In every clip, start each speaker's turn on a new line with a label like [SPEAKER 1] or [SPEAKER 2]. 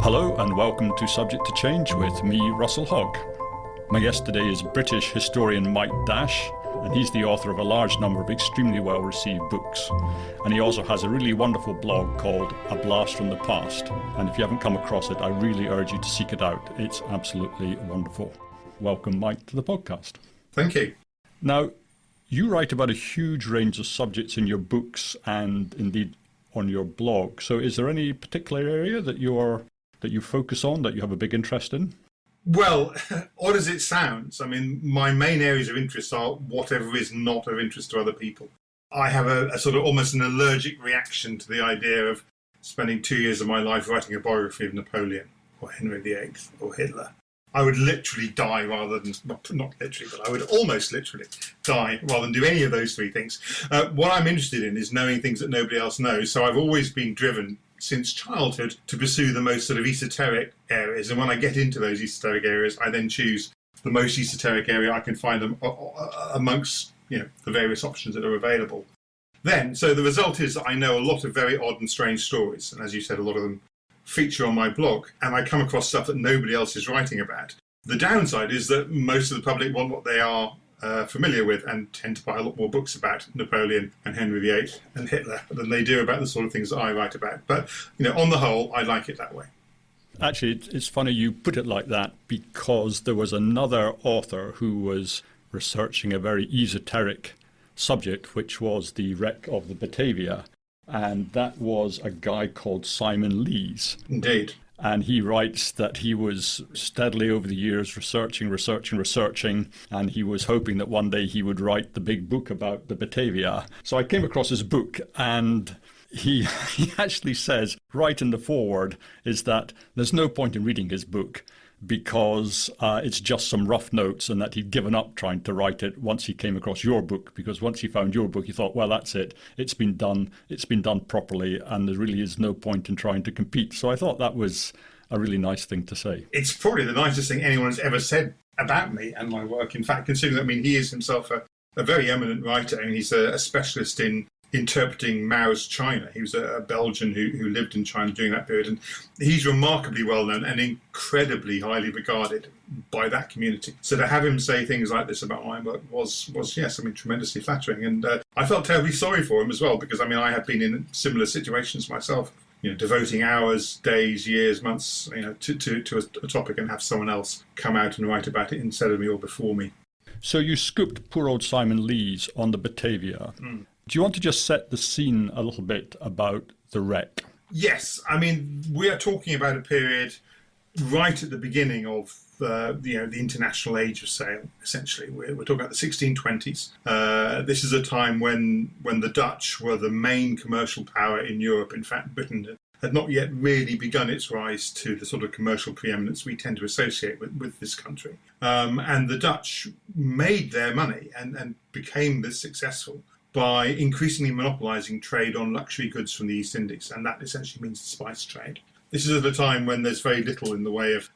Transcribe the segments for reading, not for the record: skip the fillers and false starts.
[SPEAKER 1] Hello and welcome to Subject to Change with me, Russell Hogg. My guest today is British historian Mike Dash, and he's the author of a large number of extremely well-received books. And he also has a really wonderful blog called A Blast from the Past. And if you haven't come across it, I really urge you to seek it out. It's absolutely wonderful. Welcome, Mike, to the podcast.
[SPEAKER 2] Thank you.
[SPEAKER 1] Now, you write about a huge range of subjects in your books and indeed on your blog. So is there any particular area that you focus on, that you have a big interest in?
[SPEAKER 2] Well, odd as it sounds, I mean, my main areas of interest are whatever is not of interest to other people. I have a sort of almost an allergic reaction to the idea of spending 2 years of my life writing a biography of Napoleon or Henry VIII or Hitler. I would literally die rather than, not literally, but I would almost literally die rather than do any of those three things. What I'm interested in is knowing things that nobody else knows. So I've always been driven since childhood to pursue the most sort of esoteric areas. And when I get into those esoteric areas, I then choose the most esoteric area I can find them amongst, the various options that are available. So the result is that I know a lot of very odd and strange stories. And as you said, a lot of them feature on my blog, and I come across stuff that nobody else is writing about. The downside is that most of the public want what they are familiar with and tend to buy a lot more books about Napoleon and Henry VIII and Hitler than they do about the sort of things that I write about. But, on the whole, I like it that way.
[SPEAKER 1] Actually, it's funny you put it like that, because there was another author who was researching a very esoteric subject, which was the wreck of the Batavia. And that was a guy called Simon Lees.
[SPEAKER 2] Indeed.
[SPEAKER 1] And he writes that he was steadily over the years researching, and he was hoping that one day he would write the big book about the Batavia. So I came across his book, and he actually says, right in the foreword, is that there's no point in reading his book because it's just some rough notes, and that he'd given up trying to write it once he came across your book, because once he found your book, he thought, well, that's it. It's been done properly, and there really is no point in trying to compete. So I thought that was a really nice thing to say.
[SPEAKER 2] It's probably the nicest thing anyone has ever said about me and my work. In fact, considering that, he is himself a very eminent writer, and he's a specialist in interpreting Mao's China. He was a Belgian who lived in China during that period, and he's remarkably well known and incredibly highly regarded by that community. So to have him say things like this about my work was yes, tremendously flattering. And I felt terribly sorry for him as well, because I have been in similar situations myself, devoting hours, days, years, months, to a topic, and have someone else come out and write about it instead of me or before me.
[SPEAKER 1] So you scooped poor old Simon Lees on the Batavia. Do you want to just set the scene a little bit about the wreck? Yes.
[SPEAKER 2] We are talking about a period right at the beginning of the international age of sail, essentially. We're talking about the 1620s. This is a time when the Dutch were the main commercial power in Europe. In fact, Britain had not yet really begun its rise to the sort of commercial preeminence we tend to associate with this country. And the Dutch made their money and became this successful by increasingly monopolising trade on luxury goods from the East Indies, and that essentially means the spice trade. This is at a time when there's very little in the way of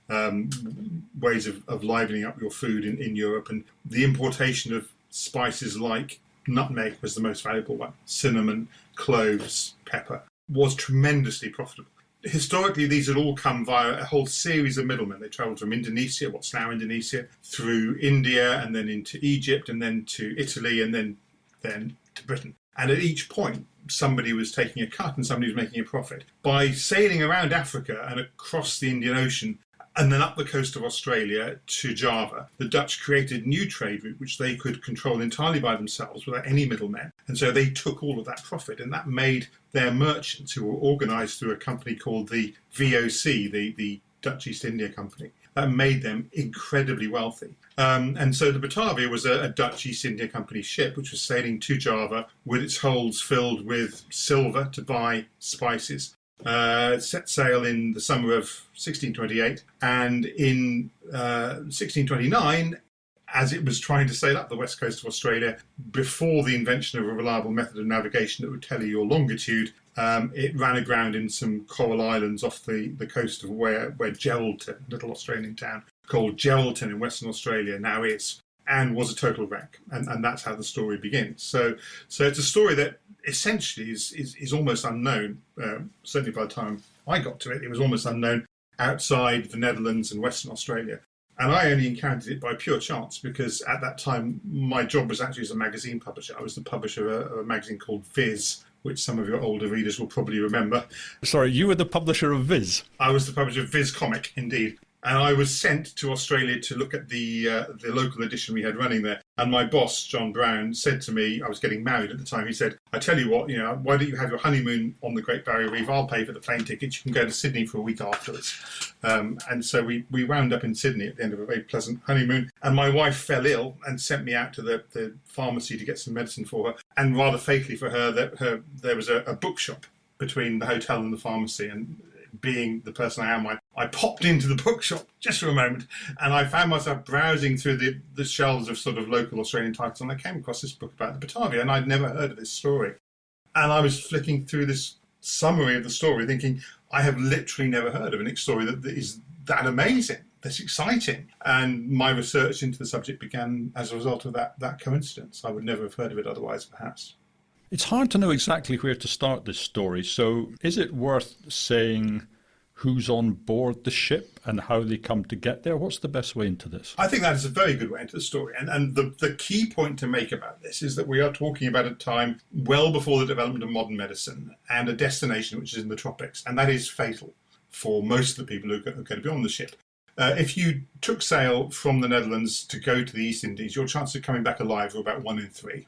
[SPEAKER 2] ways of livening up your food in Europe, and the importation of spices like nutmeg was the most valuable one. Cinnamon, cloves, pepper was tremendously profitable. Historically, these had all come via a whole series of middlemen. They travelled from Indonesia, what's now Indonesia, through India, and then into Egypt, and then to Italy, and then to Britain. And at each point, somebody was taking a cut and somebody was making a profit. By sailing around Africa and across the Indian Ocean and then up the coast of Australia to Java, the Dutch created a new trade route which they could control entirely by themselves without any middlemen. And so they took all of that profit, and that made their merchants, who were organised through a company called the VOC, the Dutch East India Company, that made them incredibly wealthy. And so the Batavia was a Dutch East India Company ship which was sailing to Java with its holds filled with silver to buy spices. Set sail in the summer of 1628, and in 1629, as it was trying to sail up the west coast of Australia, before the invention of a reliable method of navigation that would tell you your longitude, it ran aground in some coral islands off the coast of where Geraldton, a little Australian town called Geraldton in Western Australia, now is, and was a total wreck. And that's how the story begins. So it's a story that essentially is almost unknown. Certainly by the time I got to it, it was almost unknown. outside the Netherlands and Western Australia. And I only encountered it by pure chance because at that time my job was actually as a magazine publisher. I was the publisher of a magazine called Viz, which some of your older readers will probably remember.
[SPEAKER 1] Sorry, you were the publisher of Viz?
[SPEAKER 2] I was the publisher of Viz Comic, indeed. And I was sent to Australia to look at the local edition we had running there. And my boss, John Brown, said to me, I was getting married at the time, he said, I tell you what, why don't you have your honeymoon on the Great Barrier Reef? I'll pay for the plane tickets. You can go to Sydney for a week afterwards. And so we wound up in Sydney at the end of a very pleasant honeymoon. And my wife fell ill and sent me out to the pharmacy to get some medicine for her. And rather fatally for her, there was a bookshop between the hotel and the pharmacy. And being the person I am, I popped into the bookshop just for a moment and I found myself browsing through the shelves of sort of local Australian titles, and I came across this book about the Batavia, and I'd never heard of this story. And I was flicking through this summary of the story thinking, I have literally never heard of a story that is that amazing, that's exciting. And my research into the subject began as a result of that coincidence. I would never have heard of it otherwise, perhaps.
[SPEAKER 1] It's hard to know exactly where to start this story, so is it worth saying who's on board the ship and how they come to get there? What's the best way into this?
[SPEAKER 2] I think that is a very good way into the story. And the key point to make about this is that we are talking about a time well before the development of modern medicine and a destination which is in the tropics, and that is fatal for most of the people who are going to be on the ship. If you took sail from the Netherlands to go to the East Indies, your chances of coming back alive were about 1 in 3.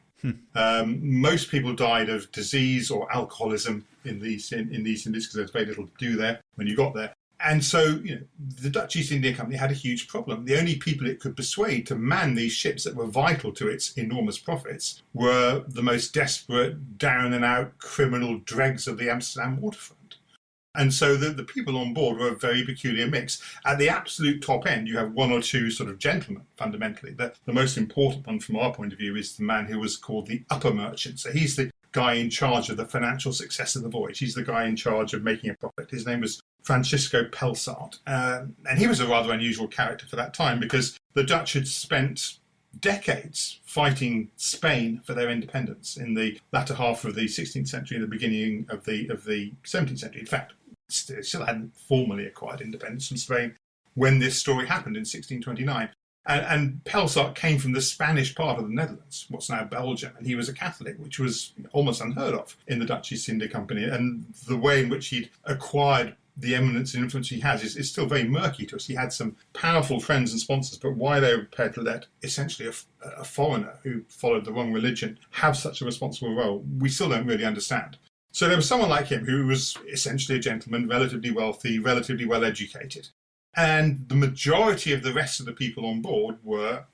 [SPEAKER 2] Most people died of disease or alcoholism in the East Indies because there's very little to do there when you got there. And so, the Dutch East India Company had a huge problem. The only people it could persuade to man these ships that were vital to its enormous profits were the most desperate, down-and-out criminal dregs of the Amsterdam waterfront. And so the people on board were a very peculiar mix. At the absolute top end, you have one or two sort of gentlemen, fundamentally. The most important one from our point of view is the man who was called the upper merchant. So he's the guy in charge of the financial success of the voyage. He's the guy in charge of making a profit. His name was Francisco Pelsart. And he was a rather unusual character for that time because the Dutch had spent decades fighting Spain for their independence in the latter half of the 16th century and the beginning of the 17th century. In fact, still hadn't formally acquired independence from Spain when this story happened in 1629. And Pelsart came from the Spanish part of the Netherlands, what's now Belgium, and he was a Catholic, which was almost unheard of in the Dutch East India Company. And the way in which he'd acquired the eminence and influence he has is still very murky to us. He had some powerful friends and sponsors, but why they were prepared to let essentially a foreigner who followed the wrong religion have such a responsible role, we still don't really understand. So there was someone like him who was essentially a gentleman, relatively wealthy, relatively well educated. And the majority of the rest of the people on board were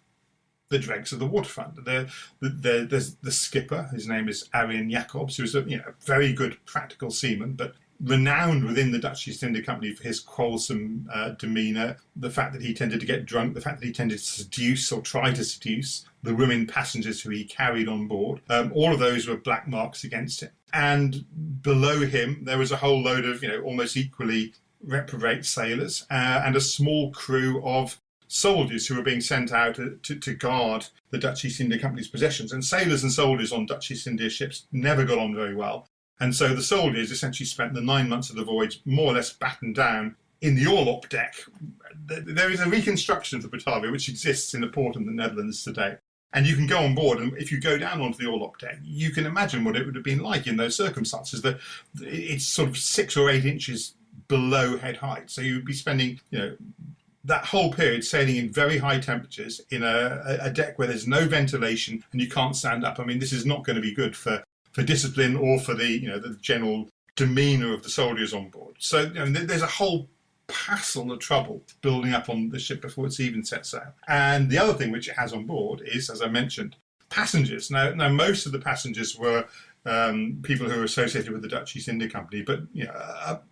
[SPEAKER 2] the dregs of the waterfront. There's the skipper, his name is Arjen Jacobs, who was a very good practical seaman, but renowned within the Dutch East India Company for his quarrelsome demeanour, the fact that he tended to get drunk, the fact that he tended to seduce or try to seduce the women passengers who he carried on board. All of those were black marks against him. And below him, there was a whole load of, almost equally reprobate sailors and a small crew of soldiers who were being sent out to guard the Dutch East India Company's possessions. And sailors and soldiers on Dutch East India ships never got on very well. And so the soldiers essentially spent the 9 months of the voyage more or less battened down in the orlop deck. There is a reconstruction of the Batavia which exists in a port in the Netherlands today. And you can go on board, and if you go down onto the orlop deck, you can imagine what it would have been like in those circumstances. That it's sort of 6 or 8 inches below head height. So you would be spending, that whole period sailing in very high temperatures in a deck where there's no ventilation and you can't stand up. I mean, this is not going to be good for discipline or for the general demeanour of the soldiers on board. So there's a whole passel of trouble building up on the ship before it's even set sail. And the other thing which it has on board is, as I mentioned, passengers. Now most of the passengers were people who were associated with the Dutch East India Company, but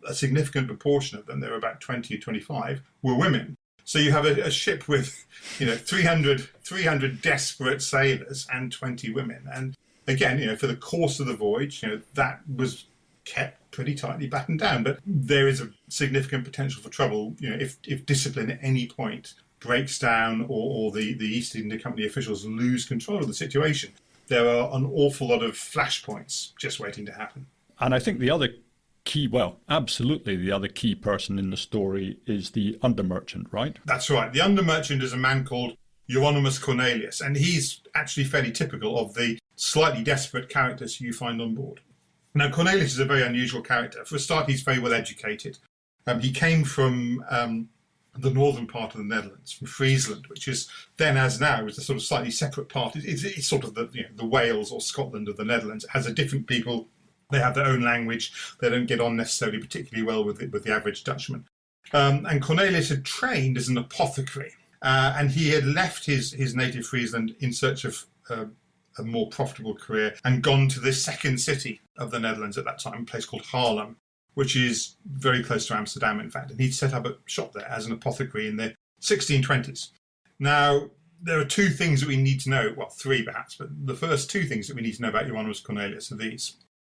[SPEAKER 2] a significant proportion of them, there were about 20 or 25, were women. So you have a ship with 300 desperate sailors and 20 women. And again, for the course of the voyage, that was kept pretty tightly battened down. But there is a significant potential for trouble, if discipline at any point breaks down or the East India Company officials lose control of the situation. There are an awful lot of flashpoints just waiting to happen.
[SPEAKER 1] And I think the other key, well, absolutely the other key person in the story is the undermerchant, right?
[SPEAKER 2] That's right. The undermerchant is a man called Euonymus Cornelius, and he's actually fairly typical of the slightly desperate characters you find on board. Now, Cornelius is a very unusual character. For a start, he's very well educated. He came from the northern part of the Netherlands, from Friesland, which is then, as now, is a sort of slightly separate part. It's sort of the Wales or Scotland of the Netherlands. It has a different people. They have their own language. They don't get on necessarily particularly well with the average Dutchman. And Cornelius had trained as an apothecary, and he had left his native Friesland in search of a more profitable career and gone to the second city of the Netherlands at that time, a place called Haarlem, which is very close to Amsterdam, in fact. And he'd set up a shop there as an apothecary in the 1620s. Now, there are two things that we need to know, well, three perhaps, but the first two things that we need to know about Euonymus Cornelius are these.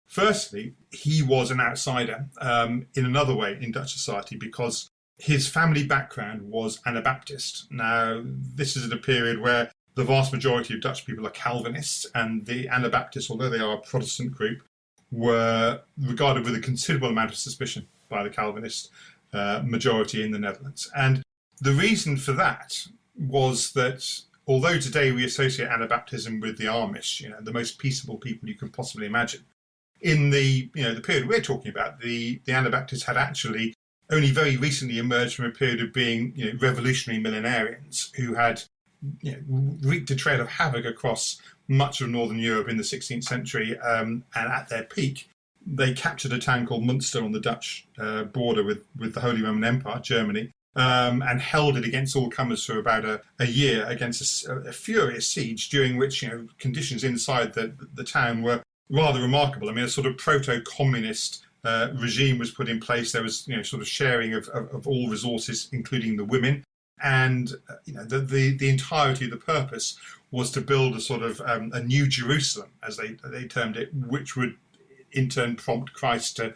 [SPEAKER 2] Firstly, he was an outsider in another way in Dutch society because his family background was Anabaptist. Now, this is at a period where the vast majority of Dutch people are Calvinists, and the Anabaptists, although they are a Protestant group, were regarded with a considerable amount of suspicion by the Calvinist majority in the Netherlands. And the reason for that was that although today we associate Anabaptism with the Amish, the most peaceable people you can possibly imagine, in the period we're talking about, the Anabaptists had actually only very recently emerged from a period of being revolutionary millenarians who had wreaked a trail of havoc across much of northern Europe in the 16th century, and at their peak they captured a town called Munster on the Dutch border with the Holy Roman Empire, Germany, and held it against all comers for about a year against a furious siege, during which conditions inside the town were rather remarkable. I mean, a sort of proto-communist regime was put in place. There was sort of sharing of all resources, including the women. And the entirety of the purpose was to build a sort of a new Jerusalem, as they termed it, which would in turn prompt Christ to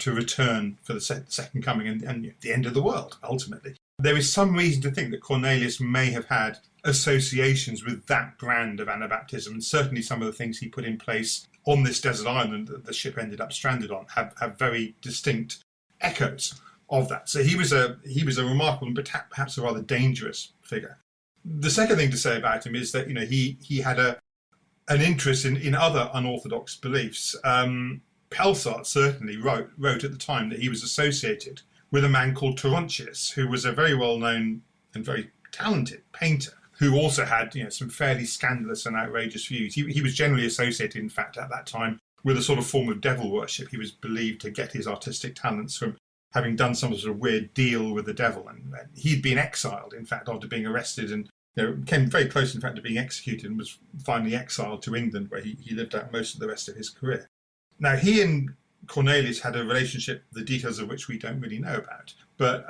[SPEAKER 2] return for the second coming and the end of the world, ultimately. There is some reason to think that Cornelius may have had associations with that brand of Anabaptism, and certainly some of the things he put in place on this desert island that the ship ended up stranded on have very distinct echoes of that. So he was a remarkable but perhaps a rather dangerous figure. The second thing to say about him is that he had an interest in other unorthodox beliefs. Pelsart certainly wrote at the time that he was associated with a man called Torontjes, who was a very well-known and very talented painter, who also had some fairly scandalous and outrageous views. He was generally associated, in fact, at that time, with a sort of form of devil worship. He was believed to get his artistic talents from having done some sort of weird deal with the devil. And he'd been exiled, in fact, after being arrested, and came very close, in fact, to being executed, and was finally exiled to England, where he lived out most of the rest of his career. Now, he and Cornelius had a relationship, the details of which we don't really know about. But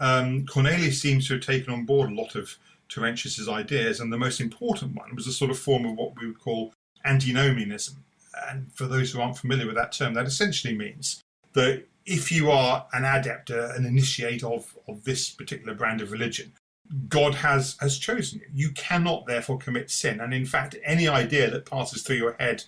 [SPEAKER 2] Cornelius seems to have taken on board a lot of Terentius's ideas, and the most important one was a sort of form of what we would call antinomianism. And for those who aren't familiar with that term, that essentially means that if you are an adept, an initiate of this particular brand of religion, God has chosen you. You cannot therefore commit sin. And in fact, any idea that passes through your head,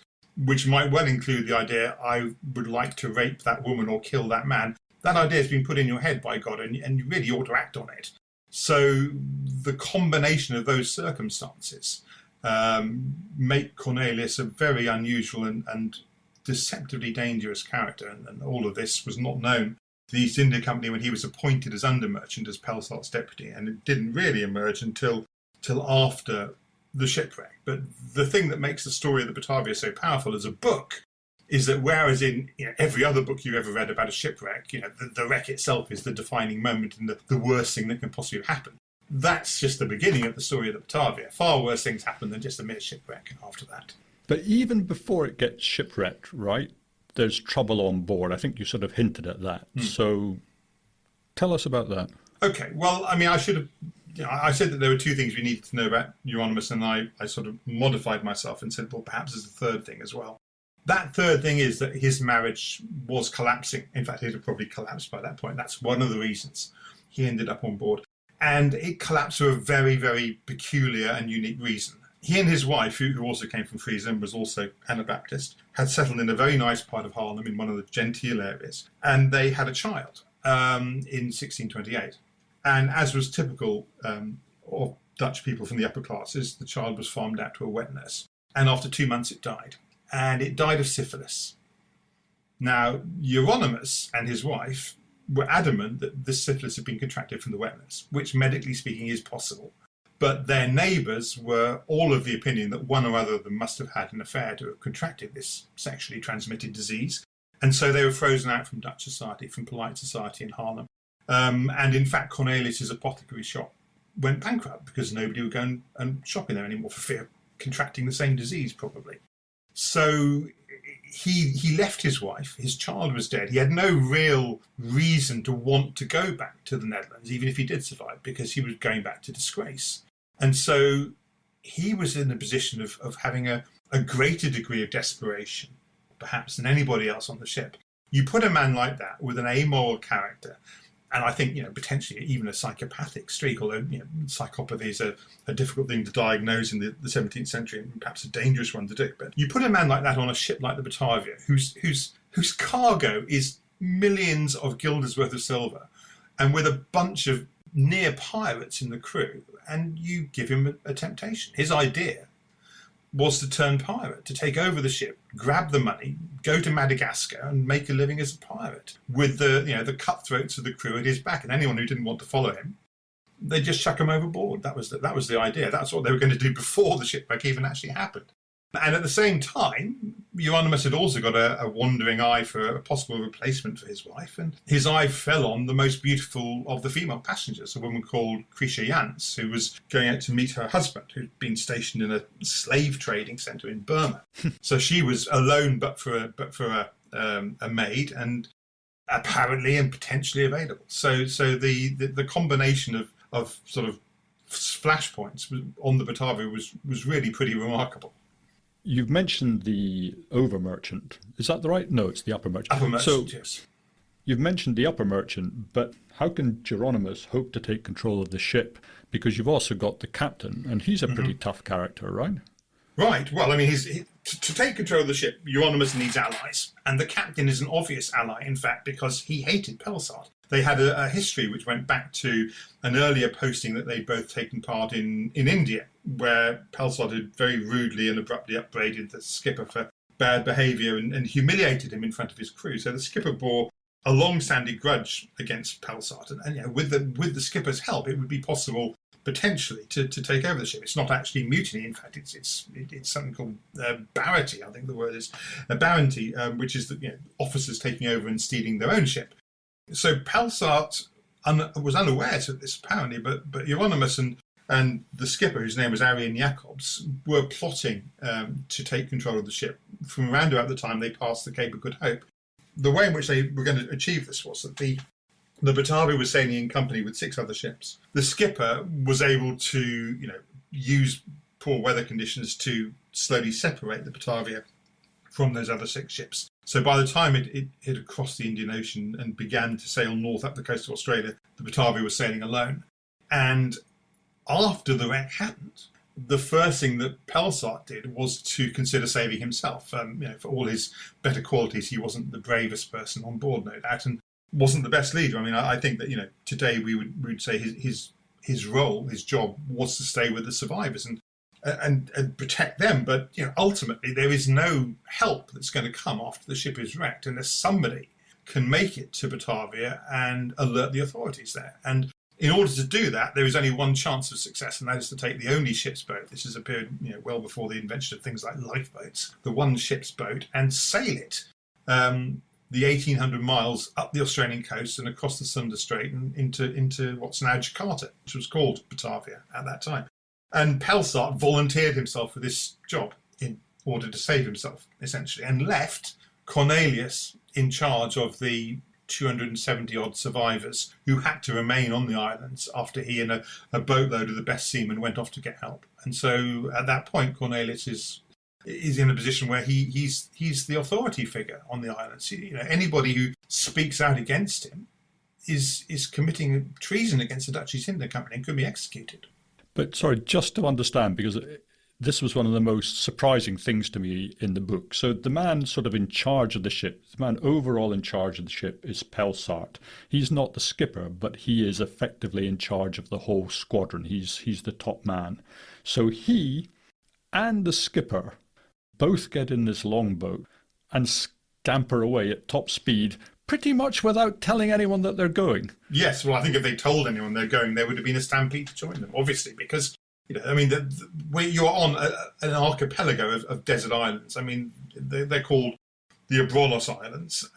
[SPEAKER 2] which might well include the idea, I would like to rape that woman or kill that man, that idea has been put in your head by God, and you really ought to act on it. So the combination of those circumstances make Cornelius a very unusual and deceptively dangerous character, and all of this was not known to the East India Company when he was appointed as under-merchant, as Pelsart's deputy, and it didn't really emerge until after the shipwreck. But the thing that makes the story of the Batavia so powerful as a book is that whereas in every other book you've ever read about a shipwreck, the wreck itself is the defining moment and the worst thing that can possibly happen. That's just the beginning of the story of the Batavia. Far worse things happen than just a mere shipwreck after that.
[SPEAKER 1] But even before it gets shipwrecked, right, there's trouble on board. I think you sort of hinted at that. So tell us about that. Okay.
[SPEAKER 2] Well, I mean, I should have... I said that there were two things we needed to know about Euonymus, and I sort of modified myself and said, well, perhaps there's a third thing as well. That third thing is that his marriage was collapsing. In fact, it had probably collapsed by that point. That's one of the reasons he ended up on board. And it collapsed for a very, very peculiar and unique reason. He and his wife, who also came from Friesland, was also Anabaptist, had settled in a very nice part of Haarlem in one of the genteel areas, and they had a child in 1628. And as was typical of Dutch people from the upper classes, the child was farmed out to a wet nurse. And after 2 months, it died. And it died of syphilis. Now, Euronymous and his wife were adamant that this syphilis had been contracted from the wet nurse, which medically speaking is possible. But their neighbours were all of the opinion that one or other of them must have had an affair to have contracted this sexually transmitted disease. And so they were frozen out from Dutch society, from polite society in Haarlem. And in fact, Cornelius's apothecary shop went bankrupt because nobody would go and shop in there anymore for fear of contracting the same disease, probably. So he left his wife. His child was dead. He had no real reason to want to go back to the Netherlands, even if he did survive, because he was going back to disgrace. And so he was in a position of having a greater degree of desperation, perhaps, than anybody else on the ship. You put a man like that with an amoral character, and I think, potentially even a psychopathic streak, although, psychopathy is a difficult thing to diagnose in the 17th century and perhaps a dangerous one to do. But you put a man like that on a ship like the Batavia, whose cargo is millions of guilders worth of silver, and with a bunch of near pirates in the crew, and you give him a temptation. His idea was to turn pirate, to take over the ship, grab the money, go to Madagascar and make a living as a pirate with the cutthroats of the crew at his back, and anyone who didn't want to follow him, they just chuck him overboard. That was the idea. That's what they were going to do before the shipwreck even actually happened. And at the same time, Euronymous had also got a wandering eye for a possible replacement for his wife, and his eye fell on the most beautiful of the female passengers, a woman called Krisha Jans, who was going out to meet her husband, who'd been stationed in a slave trading centre in Burma. So she was alone, but for a maid, and apparently and potentially available. So the combination of sort of flashpoints on the Batavia was really pretty remarkable.
[SPEAKER 1] You've mentioned the over merchant. Is that the right? No, it's the upper merchant.
[SPEAKER 2] Upper merchant, yes.
[SPEAKER 1] You've mentioned the upper merchant, but how can Euronymous hope to take control of the ship? Because you've also got the captain, and he's a pretty tough character, right?
[SPEAKER 2] Right. Well, I mean, to take control of the ship, Euronymous needs allies. And the captain is an obvious ally, in fact, because he hated Pelsart. They had a history which went back to an earlier posting that they'd both taken part in India, where Pelsart had very rudely and abruptly upbraided the skipper for bad behaviour and humiliated him in front of his crew. So the skipper bore a long-standing grudge against Pelsart. And with the skipper's help, it would be possible potentially to take over the ship. It's not actually mutiny. In fact, it's something called barity. I think the word is barity, which is officers taking over and stealing their own ship. So Pelsart was unaware of this apparently, but Euronymous and the skipper, whose name was Arian Jacobs, were plotting to take control of the ship from around about the time they passed the Cape of Good Hope. The way in which they were going to achieve this was that the Batavia was sailing in company with 6 other ships. The skipper was able to, use poor weather conditions to slowly separate the Batavia from those other 6 ships. So by the time it had crossed the Indian Ocean and began to sail north up the coast of Australia, the Batavia was sailing alone. And after the wreck happened, the first thing that Pelsart did was to consider saving himself. For all his better qualities, he wasn't the bravest person on board, no doubt, and wasn't the best leader. I mean, I think that, today we would say his role, his job, was to stay with the survivors and protect them. But ultimately, there is no help that's going to come after the ship is wrecked unless somebody can make it to Batavia and alert the authorities there. And in order to do that, there is only one chance of success, and that is to take the only ship's boat. This is a period well before the invention of things like lifeboats. The one ship's boat, and sail it the 1,800 miles up the Australian coast and across the Sunda Strait and into what's now Jakarta, which was called Batavia at that time. And Pelsart volunteered himself for this job in order to save himself, essentially, and left Cornelius in charge of the 270-odd survivors who had to remain on the islands after he and a boatload of the best seamen went off to get help. And so at that point, Cornelius is in a position where he's the authority figure on the islands. Anybody who speaks out against him is committing treason against the Dutch East India Company and could be executed.
[SPEAKER 1] But sorry, just to understand, because This was one of the most surprising things to me in the book. So the man sort of in charge of the ship, the man overall in charge of the ship is Pelsart. He's not the skipper, but he is effectively in charge of the whole squadron. He's the top man. So he and the skipper both get in this longboat and scamper away at top speed, pretty much without telling anyone that they're going.
[SPEAKER 2] Yes, well, I think if they told anyone they're going, there would have been a stampede to join them, obviously, because, I mean, you're on an archipelago of desert islands. I mean, they're called the Abrolhos Islands,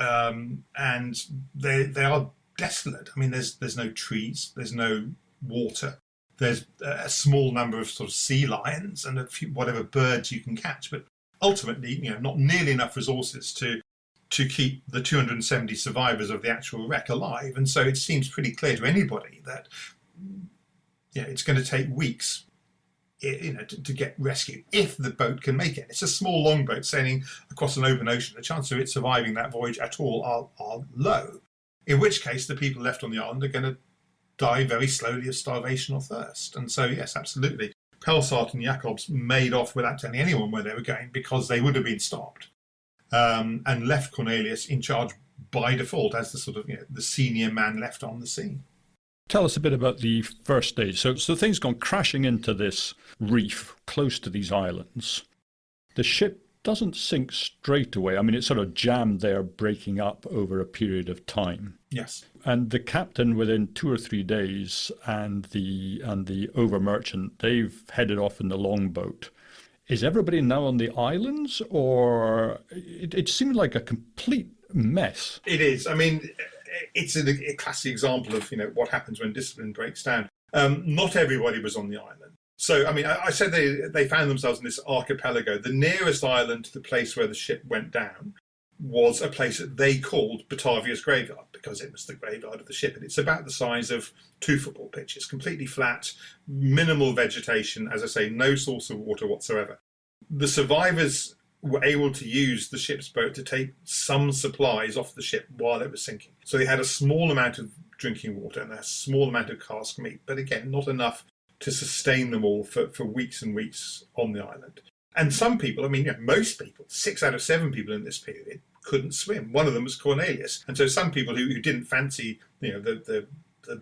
[SPEAKER 2] and they are desolate. I mean, there's no trees, there's no water. There's a small number of sort of sea lions and a few whatever birds you can catch, but ultimately, not nearly enough resources to keep the 270 survivors of the actual wreck alive. And so it seems pretty clear to anybody that it's going to take weeks to get rescued if the boat can make it. It's a small longboat sailing across an open ocean. The chance of it surviving that voyage at all are low, in which case the people left on the island are going to die very slowly of starvation or thirst. And so, yes, absolutely, Pelsart and Jacobs made off without telling anyone where they were going, because they would have been stopped, and left Cornelius in charge by default as the sort of the senior man left on the scene.
[SPEAKER 1] Tell us a bit about the first stage. So things gone crashing into this reef close to these islands. The ship doesn't sink straight away. I mean, it's sort of jammed there, breaking up over a period of time.
[SPEAKER 2] Yes.
[SPEAKER 1] And the captain, within 2 or 3 days, and the over merchant, they've headed off in the longboat. Is everybody now on the islands, or it seemed like a complete mess?
[SPEAKER 2] It is. I mean, it's a classic example of what happens when discipline breaks down. Not everybody was on the island. So, I mean, I said they found themselves in this archipelago. The nearest island to the place where the ship went down was a place that they called Batavia's graveyard, because it was the graveyard of the ship. And it's about the size of 2 football pitches, completely flat, minimal vegetation, as I say, no source of water whatsoever. The survivors were able to use the ship's boat to take some supplies off the ship while it was sinking. So they had a small amount of drinking water and a small amount of cask meat, but again, not enough to sustain them all for weeks and weeks on the island. And some people, I mean, most people, 6 out of 7 people in this period couldn't swim. One of them was Cornelius. And so some people who didn't fancy, the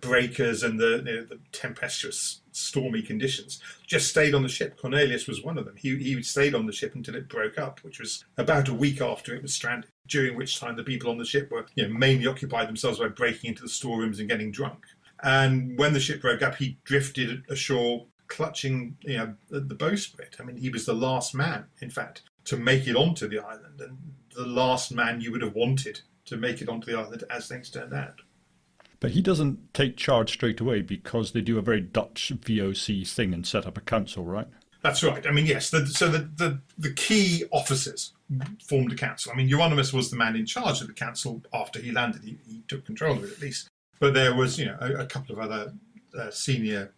[SPEAKER 2] breakers and the tempestuous, stormy conditions just stayed on the ship. Cornelius was one of them. He stayed on the ship until it broke up, which was about a week after it was stranded, during which time the people on the ship were mainly occupied themselves by breaking into the storerooms and getting drunk. And when the ship broke up, he drifted ashore clutching the bowsprit. I mean, he was the last man, in fact, to make it onto the island, and the last man you would have wanted to make it onto the island, as things turned out.
[SPEAKER 1] But he doesn't take charge straight away, because they do a very Dutch VOC thing and set up a council, right?
[SPEAKER 2] That's right. I mean, yes. So the key officers formed a council. I mean, Euronymous was the man in charge of the council after he landed. He took control of it, at least. But there was, a couple of other senior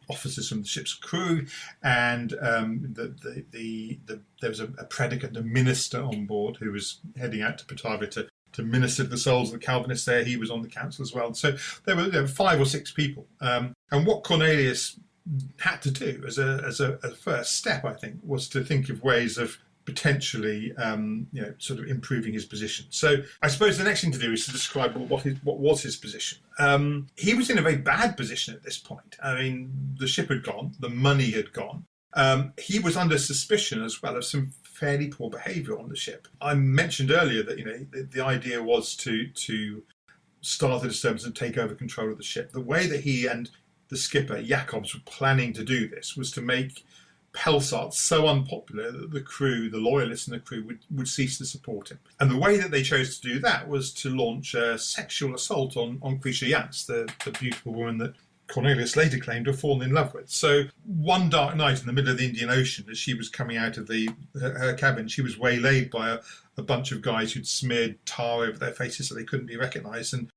[SPEAKER 2] officers from the ship's crew, and there was a predicant, a minister on board, who was heading out to Batavia to minister to the souls of the Calvinists there. He was on the council as well. So there were 5 or 6 people. And what Cornelius had to do as a first step, I think, was to think of ways of potentially, sort of improving his position. So I suppose the next thing to do is to describe what was his position. He was in a very bad position at this point. I mean, the ship had gone, the money had gone. He was under suspicion as well of some fairly poor behaviour on the ship. I mentioned earlier that the idea was to start the disturbance and take over control of the ship. The way that he and the skipper Jacobs were planning to do this was to make Pelsart so unpopular that the crew, the loyalists in the crew, would cease to support him. And the way that they chose to do that was to launch a sexual assault on Krisha Jans, the beautiful woman that Cornelius later claimed to have fallen in love with. So one dark night in the middle of the Indian Ocean, as she was coming out of her cabin, she was waylaid by a bunch of guys who'd smeared tar over their faces so they couldn't be recognised and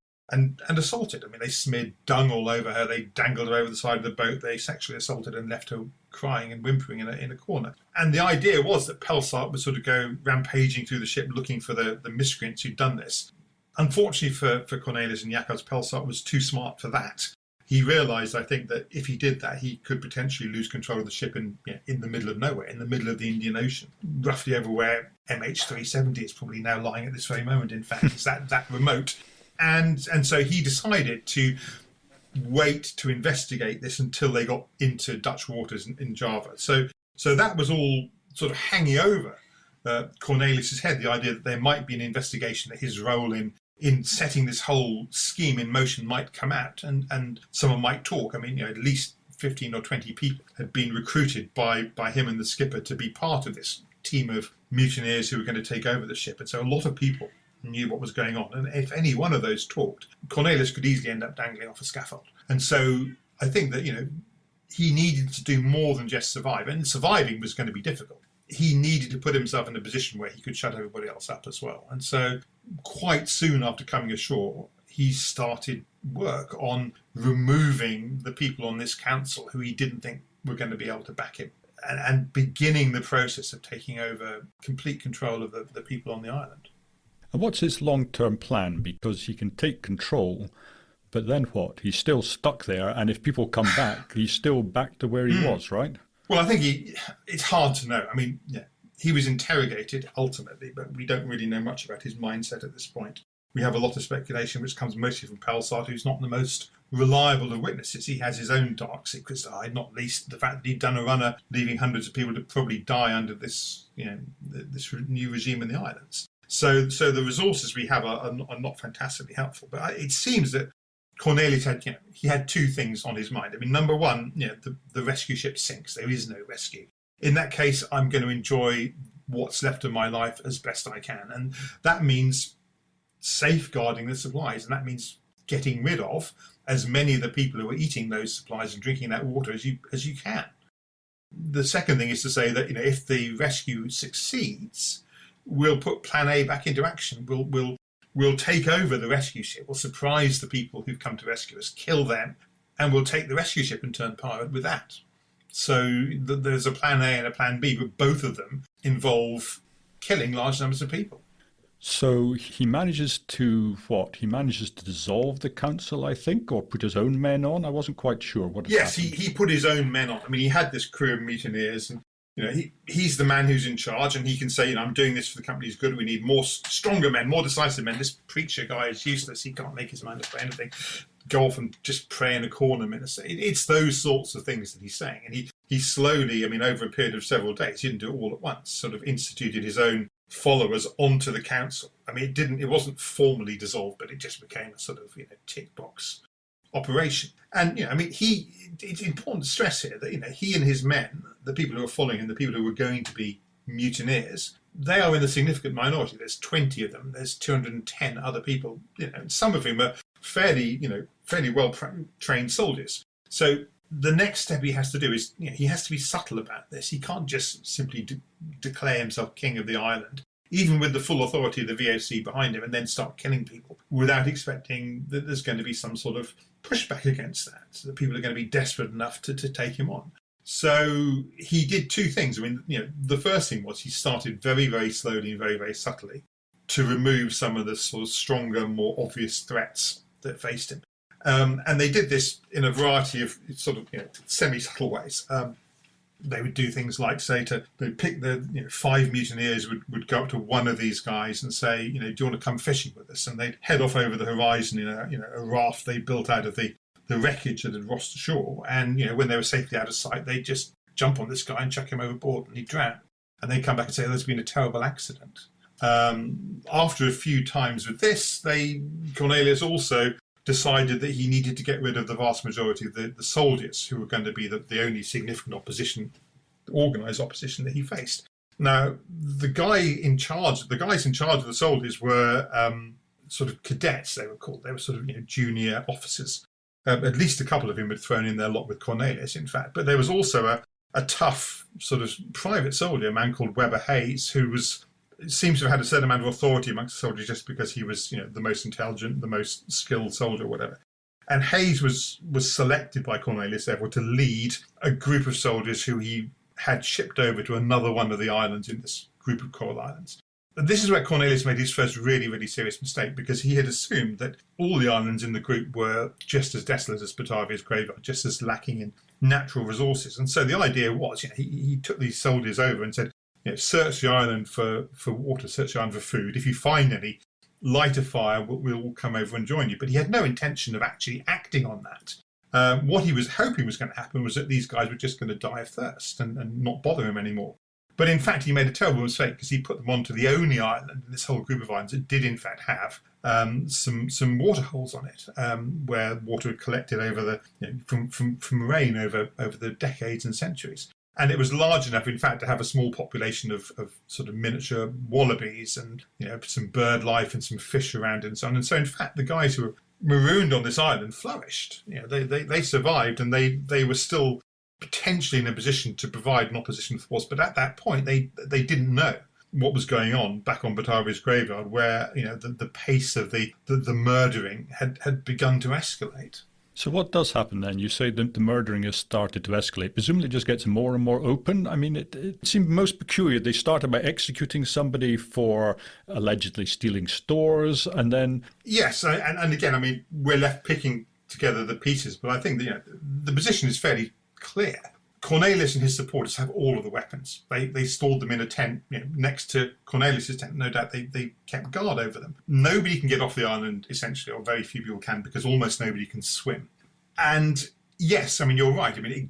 [SPEAKER 2] assaulted. I mean, they smeared dung all over her, they dangled her over the side of the boat, they sexually assaulted and left her crying and whimpering in a corner. And the idea was that Pelsart would sort of go rampaging through the ship looking for the miscreants who'd done this. Unfortunately for Cornelius and Jacobs, Pelsart was too smart for that. he realised, I think, that if he did that, he could potentially lose control of the ship in the middle of nowhere, in the middle of the Indian Ocean, roughly over where MH370 is probably now lying at this very moment. In fact, it's that remote. And so he decided to wait to investigate this until they got into Dutch waters in Java. So that was all sort of hanging over Cornelius's head, the idea that there might be an investigation, that his role in setting this whole scheme in motion might come out, and someone might talk. I mean, at least 15 or 20 people had been recruited by him and the skipper to be part of this team of mutineers who were going to take over the ship. And so a lot of people knew what was going on. And if any one of those talked, Cornelius could easily end up dangling off a scaffold. And so I think that, he needed to do more than just survive. And surviving was going to be difficult. He needed to put himself in a position where he could shut everybody else up as well. And so quite soon after coming ashore, he started work on removing the people on this council who he didn't think were going to be able to back him, and beginning the process of taking over complete control of the people on the island.
[SPEAKER 1] And what's his long-term plan? Because he can take control, but then what? He's still stuck there, and if people come back, he's still back to where he was, right?
[SPEAKER 2] Well, I think it's hard to know. I mean, he was interrogated ultimately, but we don't really know much about his mindset at this point. We have a lot of speculation, which comes mostly from Pelsart, who's not the most reliable of witnesses. He has his own dark secrets to hide, not least the fact that he'd done a runner, leaving hundreds of people to probably die under this, this new regime in the islands. So the resources we have are not fantastically helpful. But it seems that Cornelius had two things on his mind. I mean, number one, the rescue ship sinks. There is no rescue. In that case, I'm going to enjoy what's left of my life as best I can. And that means safeguarding the supplies. And that means getting rid of as many of the people who are eating those supplies and drinking that water as you can. The second thing is to say that, if the rescue succeeds, we'll put Plan A back into action. We'll take over the rescue ship. We'll surprise the people who've come to rescue us, kill them, and we'll take the rescue ship and turn pirate with that. So there's a Plan A and a Plan B, but both of them involve killing large numbers of people.
[SPEAKER 1] So he manages to what? He manages to dissolve the council, I think, or put his own men on? I wasn't quite sure what had happened.
[SPEAKER 2] Yes, he put his own men on. I mean, he had this crew of mutineers, and he's the man who's in charge, and he can say, I'm doing this for the company's good. We need more stronger men, more decisive men. This preacher guy is useless. He can't make his mind up for anything. Go off and just pray in a corner, minister. It's those sorts of things that he's saying. And he slowly, over a period of several days, he didn't do it all at once, sort of instituted his own followers onto the council. I mean, it wasn't formally dissolved, but it just became a sort of, tick box operation. And, it's important to stress here that, he and his men, the people who are following him, the people who are going to be mutineers, they are in the significant minority. There's 20 of them. There's 210 other people, some of whom are fairly well trained soldiers. So the next step he has to do is, he has to be subtle about this. He can't just simply declare himself king of the island, even with the full authority of the VOC behind him, and then start killing people without expecting that there's going to be some sort of pushback against that, so that people are going to be desperate enough to take him on. So he did two things. The first thing was he started very, very slowly and very, very subtly to remove some of the sort of stronger, more obvious threats that faced him. And they did this in a variety of sort of semi-subtle ways. They would do things like they'd pick the 5 mutineers would go up to one of these guys and say, do you want to come fishing with us? And they'd head off over the horizon in a raft they built out of the wreckage that had washed ashore. And when they were safely out of sight, they'd just jump on this guy and chuck him overboard and he'd drown. And they'd come back and say, there's been a terrible accident. After a few times with this, Cornelius also decided that he needed to get rid of the vast majority of the soldiers who were going to be the only significant opposition, organised opposition that he faced. Now, the guys in charge of the soldiers were sort of cadets, they were called. They were sort of junior officers. At least a couple of them had thrown in their lot with Cornelius, in fact. But there was also a tough sort of private soldier, a man called Weber Hayes, who seems to have had a certain amount of authority amongst the soldiers just because he was, the most intelligent, the most skilled soldier, whatever. And Hayes was selected by Cornelius, therefore, to lead a group of soldiers who he had shipped over to another one of the islands in this group of coral islands. This is where Cornelius made his first really, really serious mistake, because he had assumed that all the islands in the group were just as desolate as Batavia's graveyard, just as lacking in natural resources. And so the idea was, he took these soldiers over and said, search the island for water, search the island for food. If you find any, light a fire, we'll all come over and join you. But he had no intention of actually acting on that. What he was hoping was going to happen was that these guys were just going to die of thirst and not bother him anymore. But in fact, he made a terrible mistake, because he put them onto the only island in this whole group of islands that did in fact have some water holes on it, where water had collected over from rain over the decades and centuries. And it was large enough, in fact, to have a small population of sort of miniature wallabies and some bird life and some fish around and so on. And so, in fact, the guys who were marooned on this island flourished. They survived, and they were still potentially in a position to provide an opposition force, but at that point they didn't know what was going on back on Batavia's graveyard, where the pace of the murdering had begun to escalate.
[SPEAKER 1] So what does happen then? You say that the murdering has started to escalate. Presumably it just gets more and more open. I mean, it seemed most peculiar. They started by executing somebody for allegedly stealing stores, and then... Yes,
[SPEAKER 2] and again, I mean, we're left picking together the pieces, but I think the position is fairly clear. Cornelius and his supporters have all of the weapons. They stored them in a tent next to Cornelius's tent. No doubt they kept guard over them. Nobody can get off the island, essentially, or very few people can, because almost nobody can swim. And yes, I mean, you're right. I mean,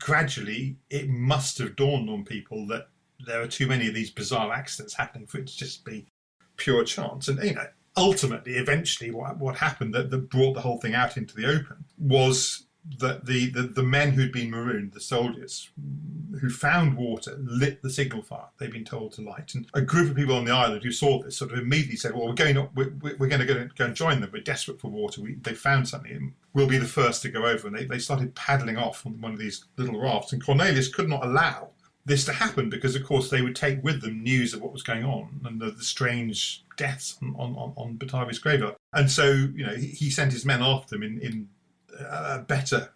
[SPEAKER 2] it must have dawned on people that there are too many of these bizarre accidents happening for it to just be pure chance. And ultimately, eventually, what happened that brought the whole thing out into the open was that the men who'd been marooned, the soldiers who found water, lit the signal fire they'd been told to light. And a group of people on the island who saw this sort of immediately said, well, we're going to go and join them. We're desperate for water. They found something, and we'll be the first to go over. And they started paddling off on one of these little rafts. And Cornelius could not allow this to happen, because, of course, they would take with them news of what was going on and the strange deaths on Batavia's graveyard. And so, he sent his men after them in a better,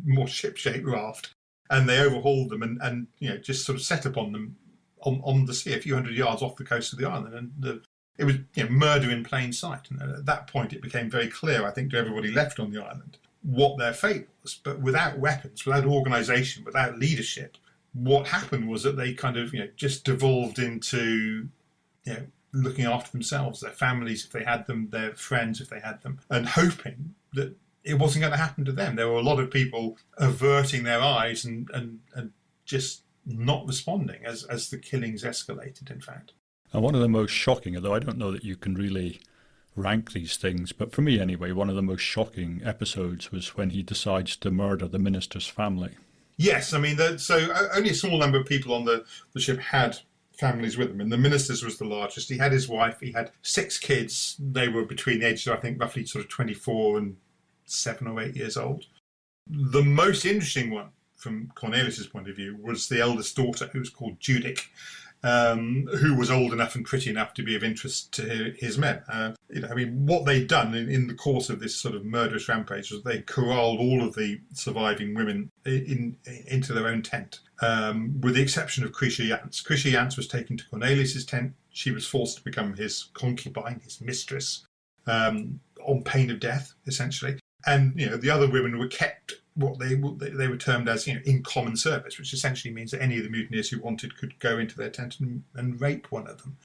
[SPEAKER 2] more ship-shaped raft, and they overhauled them and just sort of set upon them on the sea a few hundred yards off the coast of the island. And it was murder in plain sight. And at that point, it became very clear, I think, to everybody left on the island what their fate was. But without weapons, without organisation, without leadership, what happened was that they kind of just devolved into looking after themselves, their families if they had them, their friends if they had them, and hoping that it wasn't going to happen to them. There were a lot of people averting their eyes and just not responding as the killings escalated, in fact.
[SPEAKER 1] And one of the most shocking, although I don't know that you can really rank these things, but for me anyway, one of the most shocking episodes was when he decides to murder the minister's family.
[SPEAKER 2] Yes, I mean, so only a small number of people on the ship had families with him, and the minister's was the largest. He had his wife, he had 6 kids. They were between the ages of, I think, roughly sort of 24 and 7 or 8 years old. The most interesting one from Cornelius's point of view was the eldest daughter, who was called Judic, who was old enough and pretty enough to be of interest to his men. What they'd done in the course of this sort of murderous rampage was they corralled all of the surviving women into their own tent, with the exception of Krisha Jans. Krisha Jans was taken to Cornelius's tent. She was forced to become his concubine, his mistress, on pain of death, essentially. And the other women were kept what they were termed as in common service, which essentially means that any of the mutineers who wanted could go into their tent and rape one of them.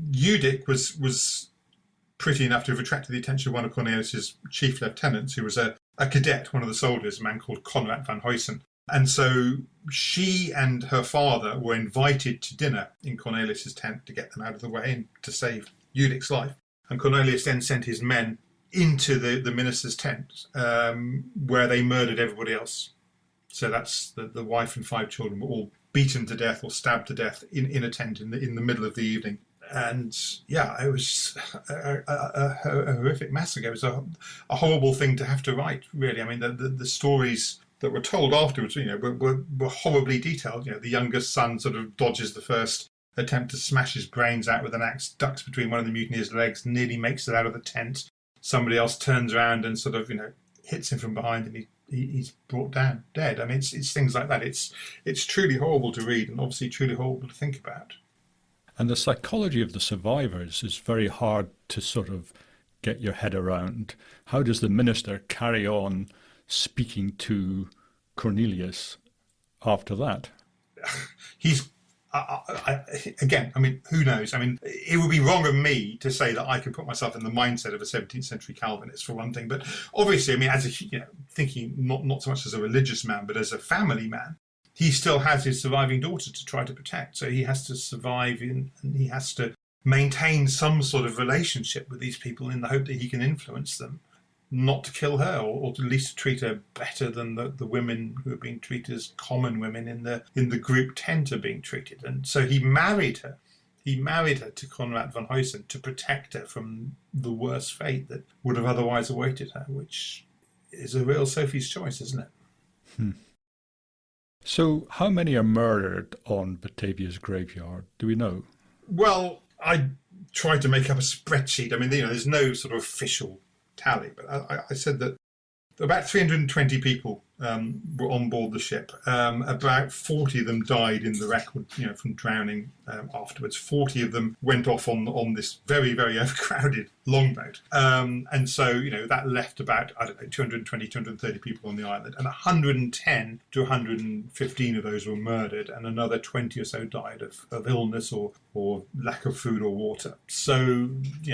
[SPEAKER 2] Judic was pretty enough to have attracted the attention of one of Cornelius's chief lieutenants, who was a cadet, one of the soldiers, a man called Conrad van Huysen. And so she and her father were invited to dinner in Cornelius's tent to get them out of the way and to save Judic's life. And Cornelius then sent his men into the minister's tent, where they murdered everybody else. So that's the wife and 5 children were all beaten to death or stabbed to death in a tent in the middle of the evening. And yeah, it was a horrific massacre. It was a horrible thing to have to write, really. I mean, the stories that were told afterwards, were horribly detailed. The youngest son sort of dodges the first attempt to smash his brains out with an axe, ducks between one of the mutineers' legs, nearly makes it out of the tent. Somebody else turns around and sort of, hits him from behind, and he's brought down dead. I mean, it's things like that. It's truly horrible to read, and obviously truly horrible to think about.
[SPEAKER 1] And the psychology of the survivors is very hard to sort of get your head around. How does the minister carry on speaking to Cornelius after that?
[SPEAKER 2] He's again, I mean, who knows? I mean, it would be wrong of me to say that I can put myself in the mindset of a 17th century Calvinist, for one thing. But obviously, I mean, as a, thinking not so much as a religious man, but as a family man, he still has his surviving daughter to try to protect. So he has to survive and he has to maintain some sort of relationship with these people in the hope that he can influence them not to kill her, or at least treat her better than the women who are being treated as common women in the group 10 are being treated. And so he married her. He married her to Conrad von Huyssen to protect her from the worst fate that would have otherwise awaited her, which is a real Sophie's choice, isn't it?
[SPEAKER 1] So how many are murdered on Batavia's graveyard? Do we know?
[SPEAKER 2] Well, I tried to make up a spreadsheet. I mean, there's no sort of official tally, but I said that about 320 people were on board the ship. About 40 of them died in the record, from drowning afterwards. 40 of them went off on this very, very overcrowded longboat. And so, that left about, 220, 230 people on the island. And 110 to 115 of those were murdered, and another 20 or so died of illness or lack of food or water. So,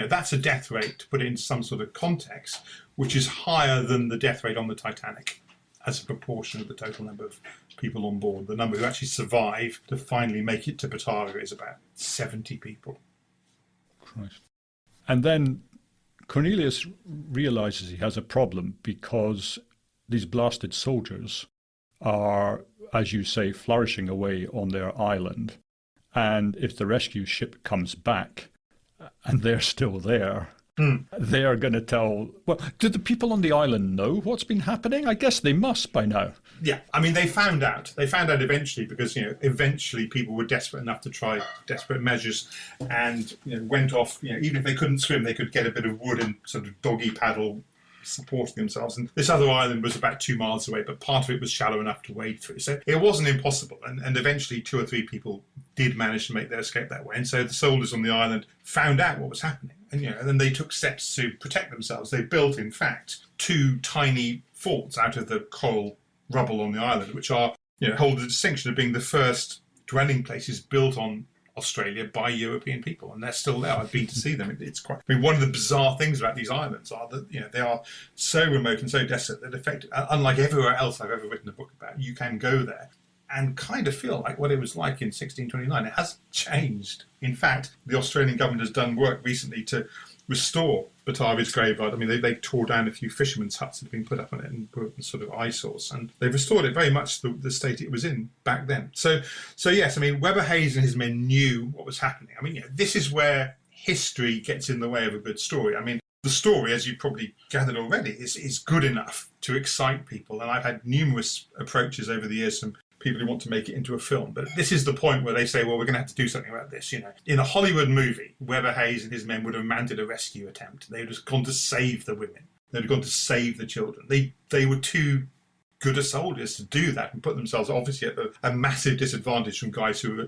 [SPEAKER 2] that's a death rate, to put it in some sort of context, which is higher than the death rate on the Titanic as a proportion of the total number of people on board. The number who actually survive to finally make it to Batavia is about 70 people.
[SPEAKER 1] Christ. And then Cornelius realizes he has a problem because these blasted soldiers are, as you say, flourishing away on their island. And if the rescue ship comes back and they're still there, they are going to tell... Well, do the people on the island know what's been happening? I guess they must by now.
[SPEAKER 2] Yeah, I mean, they found out. They found out eventually because, eventually people were desperate enough to try desperate measures and, went off. Even if they couldn't swim, they could get a bit of wood and sort of doggy paddle supporting themselves. And this other island was about 2 miles away, but part of it was shallow enough to wade through. So it wasn't impossible. And eventually 2 or 3 people did manage to make their escape that way. And so the soldiers on the island found out what was happening. And, and then they took steps to protect themselves. They built, in fact, 2 tiny forts out of the coral rubble on the island, which are, hold the distinction of being the first dwelling places built on Australia by European people, and they're still there. I've been to see them. It's quite. I mean, one of the bizarre things about these islands are that they are so remote and so desolate that, effectively, unlike everywhere else I've ever written a book about, you can go there and kind of feel like what it was like in 1629. It hasn't changed. In fact, the Australian government has done work recently to restore Batavia's graveyard. I mean, they tore down a few fishermen's huts that had been put up on it and put sort of eyesores, and they've restored it very much the state it was in back then. So yes, I mean, Weber Hayes and his men knew what was happening. I mean, this is where history gets in the way of a good story. I mean, the story, as you probably gathered already, is good enough to excite people, and I've had numerous approaches over the years from people who want to make it into a film. But this is the point where they say, well, we're going to have to do something about this. In a Hollywood movie, Weber Hayes and his men would have mounted a rescue attempt. They would have gone to save the women. They would have gone to save the children. They were too good a soldiers to do that and put themselves obviously at a massive disadvantage from guys who are,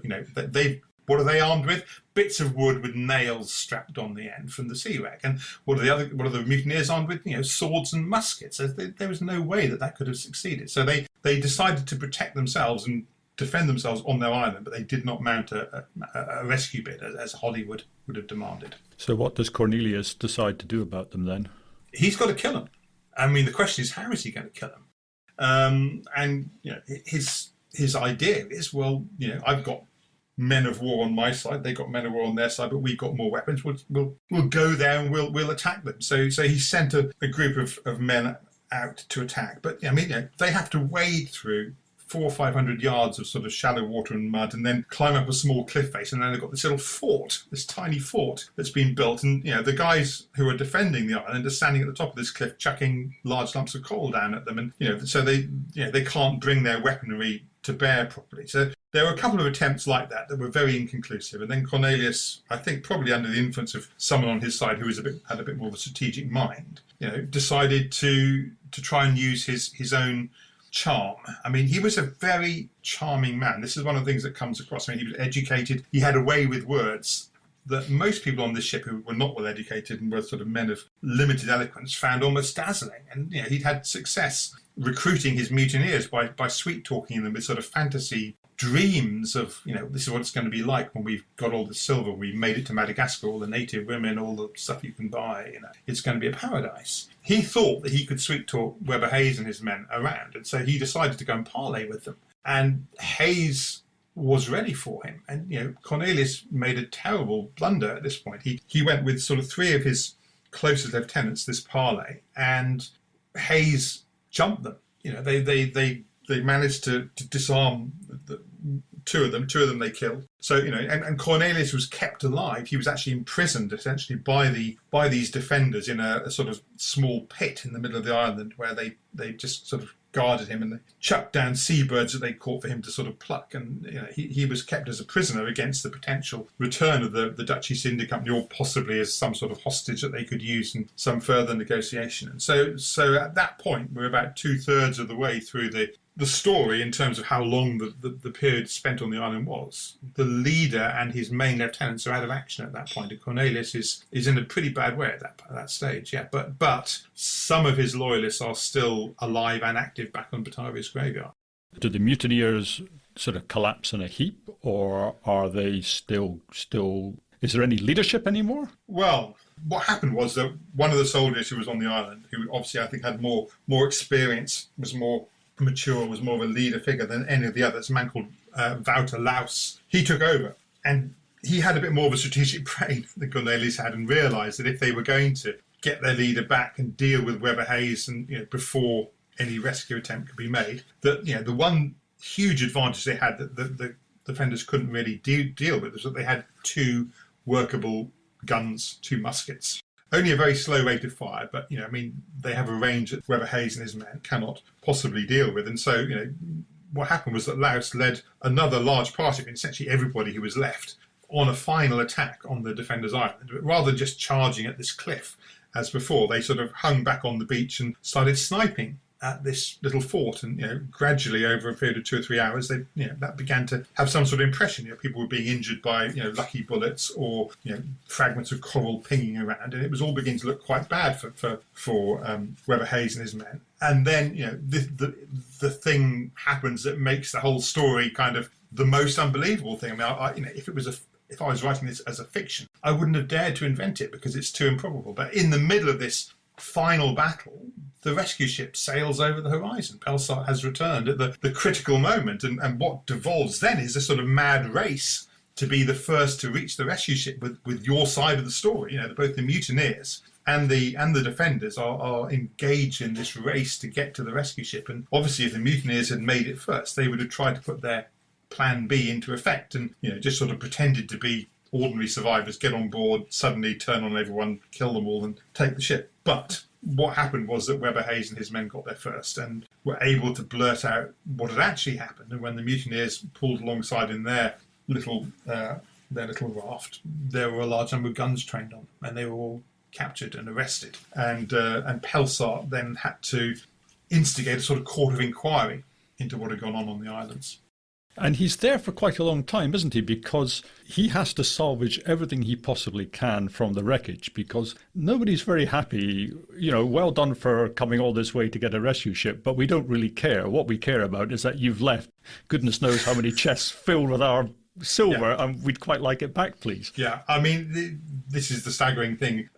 [SPEAKER 2] what are they armed with? Bits of wood with nails strapped on the end from the sea wreck. And what are the mutineers armed with? Swords and muskets. There was no way that could have succeeded. So they decided to protect themselves and defend themselves on their island, but they did not mount a rescue bid as Hollywood would have demanded.
[SPEAKER 1] So what does Cornelius decide to do about them then?
[SPEAKER 2] He's got to kill them. I mean, the question is, how is he going to kill them? And his idea is, well, I've got men of war on my side, they got men of war on their side, but we've got more weapons. We'll go there and we'll attack them. So he sent a group of men out to attack. But I mean, they have to wade through 400 or 500 yards of sort of shallow water and mud, and then climb up a small cliff face, and then they've got this little fort, this tiny fort that's been built, and the guys who are defending the island are standing at the top of this cliff, chucking large lumps of coal down at them, and so they can't bring their weaponry to bear properly. So there were a couple of attempts like that were very inconclusive, and then Cornelius, I think probably under the influence of someone on his side who had a bit more of a strategic mind, decided to try and use his own charm. I mean, he was a very charming man. This is one of the things that comes across. I mean, he was educated. He had a way with words that most people on this ship who were not well educated and were sort of men of limited eloquence found almost dazzling. And he'd had success recruiting his mutineers by sweet talking them with sort of fantasy dreams of, this is what it's going to be like when we've got all the silver, we've made it to Madagascar, all the native women, all the stuff you can buy, it's going to be a paradise. He thought that he could sweet talk Weber Hayes and his men around, and so he decided to go and parley with them. And Hayes was ready for him. And, Cornelius made a terrible blunder at this point. He went with sort of three of his closest lieutenants, this parley, and Hayes jumped them. They managed to disarm two of them they killed. So, and Cornelius was kept alive. He was actually imprisoned essentially by these defenders in a sort of small pit in the middle of the island where they just sort of guarded him, and they chucked down seabirds that they caught for him to sort of pluck. And he was kept as a prisoner against the potential return of the Dutch East India Company, or possibly as some sort of hostage that they could use in some further negotiation. And so at that point, we're about 2/3 of the way through the story in terms of how long the period spent on the island was. The leader and his main lieutenants are out of action at that point, and Cornelius is in a pretty bad way at that stage. Yeah, but some of his loyalists are still alive and active back on Batavia's graveyard.
[SPEAKER 1] Do the mutineers sort of collapse in a heap, or are they still? Is there any leadership anymore?
[SPEAKER 2] Well, what happened was that one of the soldiers who was on the island, who obviously I think had more experience, was more mature, was more of a leader figure than any of the others, a man called Wouter Laus, he took over. And he had a bit more of a strategic brain than Cornelius had, and realised that if they were going to get their leader back and deal with Weber Hayes and before any rescue attempt could be made, that the one huge advantage they had that the defenders couldn't really deal with was that they had two workable guns, two muskets. Only a very slow rate of fire, but they have a range that Weber Hayes and his men cannot possibly deal with. And so what happened was that Laos led another large party, essentially everybody who was left, on a final attack on the defenders' island. But rather than just charging at this cliff as before, they sort of hung back on the beach and started sniping at this little fort, and gradually over a period of 2 or 3 hours, they that began to have some sort of impression. People were being injured by lucky bullets or fragments of coral pinging around, and it was all beginning to look quite bad for Weber Hayes and his men. And then the thing happens that makes the whole story kind of the most unbelievable thing. I mean, if I was writing this as a fiction, I wouldn't have dared to invent it because it's too improbable. But in the middle of this final battle, the rescue ship sails over the horizon. Pelsart has returned at the critical moment, and what devolves then is a sort of mad race to be the first to reach the rescue ship with your side of the story. Both the mutineers and the defenders are engaged in this race to get to the rescue ship. And obviously, if the mutineers had made it first, they would have tried to put their plan B into effect and just sort of pretended to be ordinary survivors, get on board, suddenly turn on everyone, kill them all, and take the ship. But what happened was that Weber Hayes and his men got there first and were able to blurt out what had actually happened. And when the mutineers pulled alongside in their little raft, there were a large number of guns trained on them, and they were all captured and arrested. And Pelsart then had to instigate a sort of court of inquiry into what had gone on the islands.
[SPEAKER 1] And he's there for quite a long time, isn't he? Because he has to salvage everything he possibly can from the wreckage, because nobody's very happy. Well done for coming all this way to get a rescue ship, but we don't really care. What we care about is that you've left goodness knows how many chests filled with our silver, and we'd quite like it back, please.
[SPEAKER 2] Yeah, I mean, this is the staggering thing.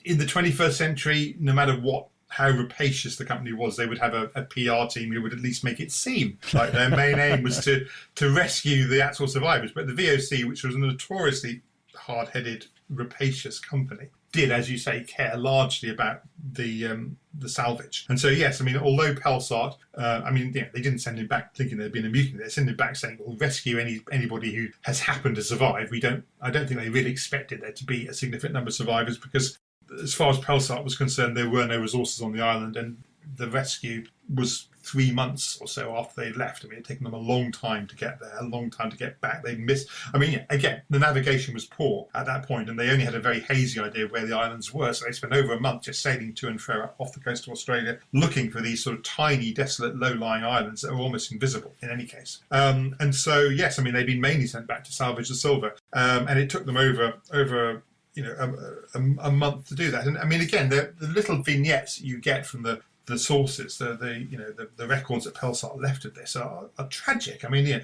[SPEAKER 2] In the 21st century, no matter how rapacious the company was, they would have a PR team who would at least make it seem like their main aim was to rescue the actual survivors. But the VOC, which was a notoriously hard-headed, rapacious company, did, as you say, care largely about the salvage. And so, yes, I mean, although Pelsart, they didn't send him back thinking there'd been a mutiny. They sent him back saying, "We'll rescue anybody who has happened to survive." I don't think they really expected there to be a significant number of survivors, because as far as Pelsart was concerned, there were no resources on the island, and the rescue was 3 months or so after they left. I mean, it had taken them a long time to get there, a long time to get back. They missed. I mean, yeah, again, the navigation was poor at that point, and they only had a very hazy idea of where the islands were. So they spent over a month just sailing to and fro off the coast of Australia, looking for these sort of tiny, desolate, low-lying islands that were almost invisible in any case. And so, yes, I mean, they'd been mainly sent back to salvage the silver, and it took them over a month to do that. And I mean, again, the little vignettes you get from the sources, the records that Pelsart left of this are tragic. I mean,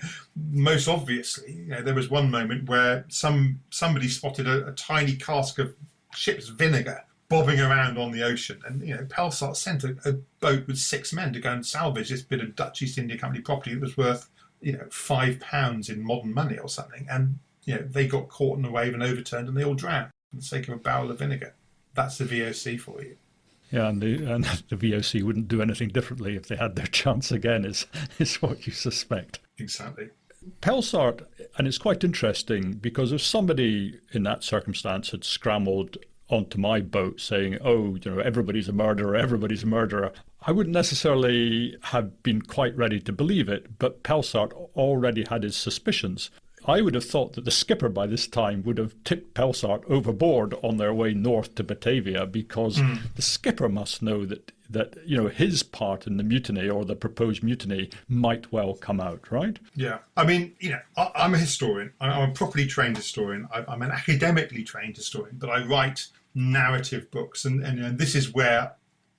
[SPEAKER 2] most obviously, there was one moment where somebody spotted a tiny cask of ship's vinegar bobbing around on the ocean, and Pelsart sent a boat with 6 men to go and salvage this bit of Dutch East India Company property that was worth £5 in modern money or something, and they got caught in a wave and overturned, and they all drowned for the sake of a barrel of vinegar. That's the VOC for you.
[SPEAKER 1] Yeah, and the VOC wouldn't do anything differently if they had their chance again, is what you suspect.
[SPEAKER 2] Exactly.
[SPEAKER 1] Pelsart, and it's quite interesting, because if somebody in that circumstance had scrambled onto my boat saying, oh, everybody's a murderer, I wouldn't necessarily have been quite ready to believe it, but Pelsart already had his suspicions. I would have thought that the skipper by this time would have tipped Pelsart overboard on their way north to Batavia, because the skipper must know that his part in the mutiny or the proposed mutiny might well come out, right?
[SPEAKER 2] Yeah. I mean, I'm a historian. I'm a properly trained historian. I'm an academically trained historian, but I write narrative books, and this is where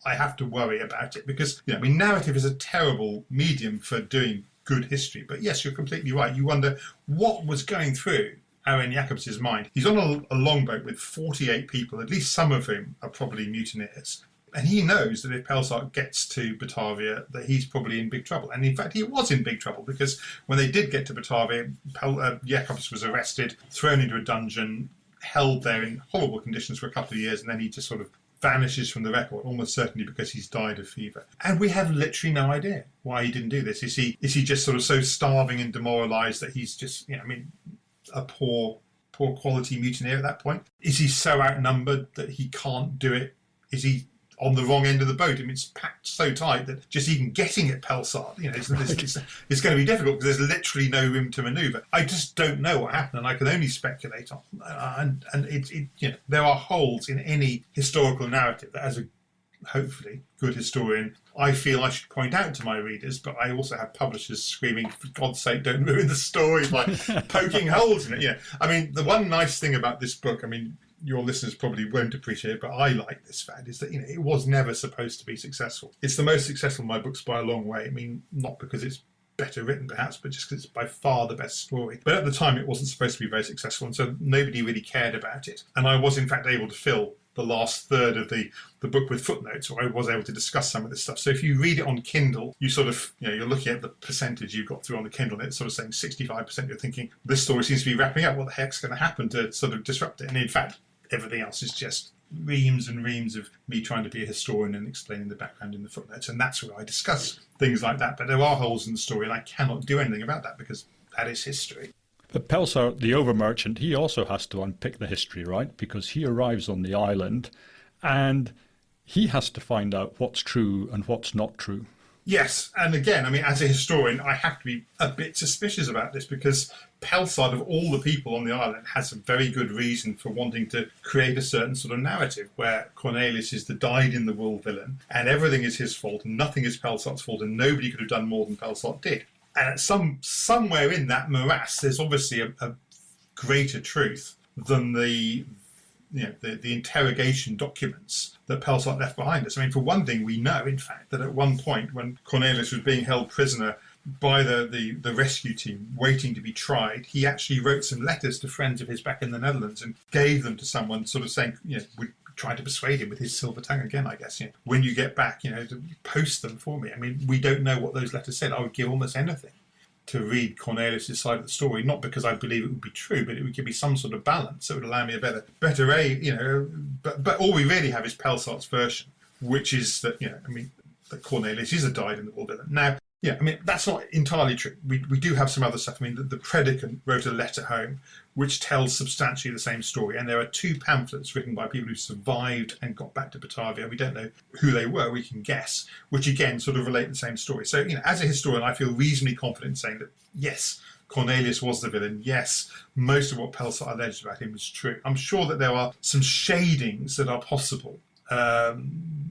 [SPEAKER 2] I have to worry about it, because narrative is a terrible medium for doing good history. But yes, you're completely right. You wonder what was going through Aaron Jacobs' mind. He's on a longboat with 48 people, at least some of whom are probably mutineers. And he knows that if Pelsart gets to Batavia, that he's probably in big trouble. And in fact, he was in big trouble, because when they did get to Batavia, Jacobs was arrested, thrown into a dungeon, held there in horrible conditions for a couple of years, and then he just sort of vanishes from the record, almost certainly because he's died of fever. And we have literally no idea why he didn't do this. Is he just sort of so starving and demoralised that he's just, a poor quality mutineer at that point? Is he so outnumbered that he can't do it? Is he on the wrong end of the boat? I mean, it's packed so tight that just even getting at Pelsart, it's going to be difficult, because there's literally no room to manoeuvre. I just don't know what happened, and I can only speculate on. And there are holes in any historical narrative that, as a hopefully good historian, I feel I should point out to my readers. But I also have publishers screaming, "For God's sake, don't ruin the story by poking holes in it." I mean, the one nice thing about this book, I mean, your listeners probably won't appreciate it, but I like this fact, is that it was never supposed to be successful. It's the most successful of my books by a long way. I mean, not because it's better written perhaps, but just because it's by far the best story. But at the time it wasn't supposed to be very successful, and so nobody really cared about it. And I was in fact able to fill the last third of the book with footnotes, where I was able to discuss some of this stuff. So if you read it on Kindle, you sort of, you're looking at the percentage you've got through on the Kindle, and it's sort of saying 65%, you're thinking, this story seems to be wrapping up, what the heck's going to happen to sort of disrupt it? And in fact, everything else is just reams and reams of me trying to be a historian and explaining the background in the footnotes. And that's where I discuss things like that. But there are holes in the story, and I cannot do anything about that, because that is history.
[SPEAKER 1] But Pelsart, the over-merchant, he also has to unpick the history, right? Because he arrives on the island and he has to find out what's true and what's not true.
[SPEAKER 2] Yes, and again, I mean, as a historian, I have to be a bit suspicious about this, because Pelsart, of all the people on the island, has a very good reason for wanting to create a certain sort of narrative where Cornelius is the dyed-in-the-wool villain, and everything is his fault, and nothing is Pelsart's fault, and nobody could have done more than Pelsart did. And somewhere in that morass, there's obviously a greater truth than the interrogation documents that Pelsart left behind us. I mean, for one thing, we know, in fact, that at one point when Cornelius was being held prisoner by the rescue team, waiting to be tried, he actually wrote some letters to friends of his back in the Netherlands and gave them to someone, sort of saying, would try to persuade him with his silver tongue again, I guess, when you get back, to post them for me. I mean, we don't know what those letters said. I would give almost anything to read Cornelius' side of the story, not because I believe it would be true, but it would give me some sort of balance that would allow me a better but all we really have is Pelsart's version, which is that, that Cornelius is a dyed-in-the-wool villain. Now, Yeah, I mean, that's not entirely true. We do have some other stuff. I mean, the predicant wrote a letter home which tells substantially the same story. And there are two pamphlets written by people who survived and got back to Batavia. We don't know who they were, we can guess, which again sort of relate the same story. So, as a historian, I feel reasonably confident in saying that, yes, Cornelius was the villain. Yes, most of what Pelsart alleged about him was true. I'm sure that there are some shadings that are possible.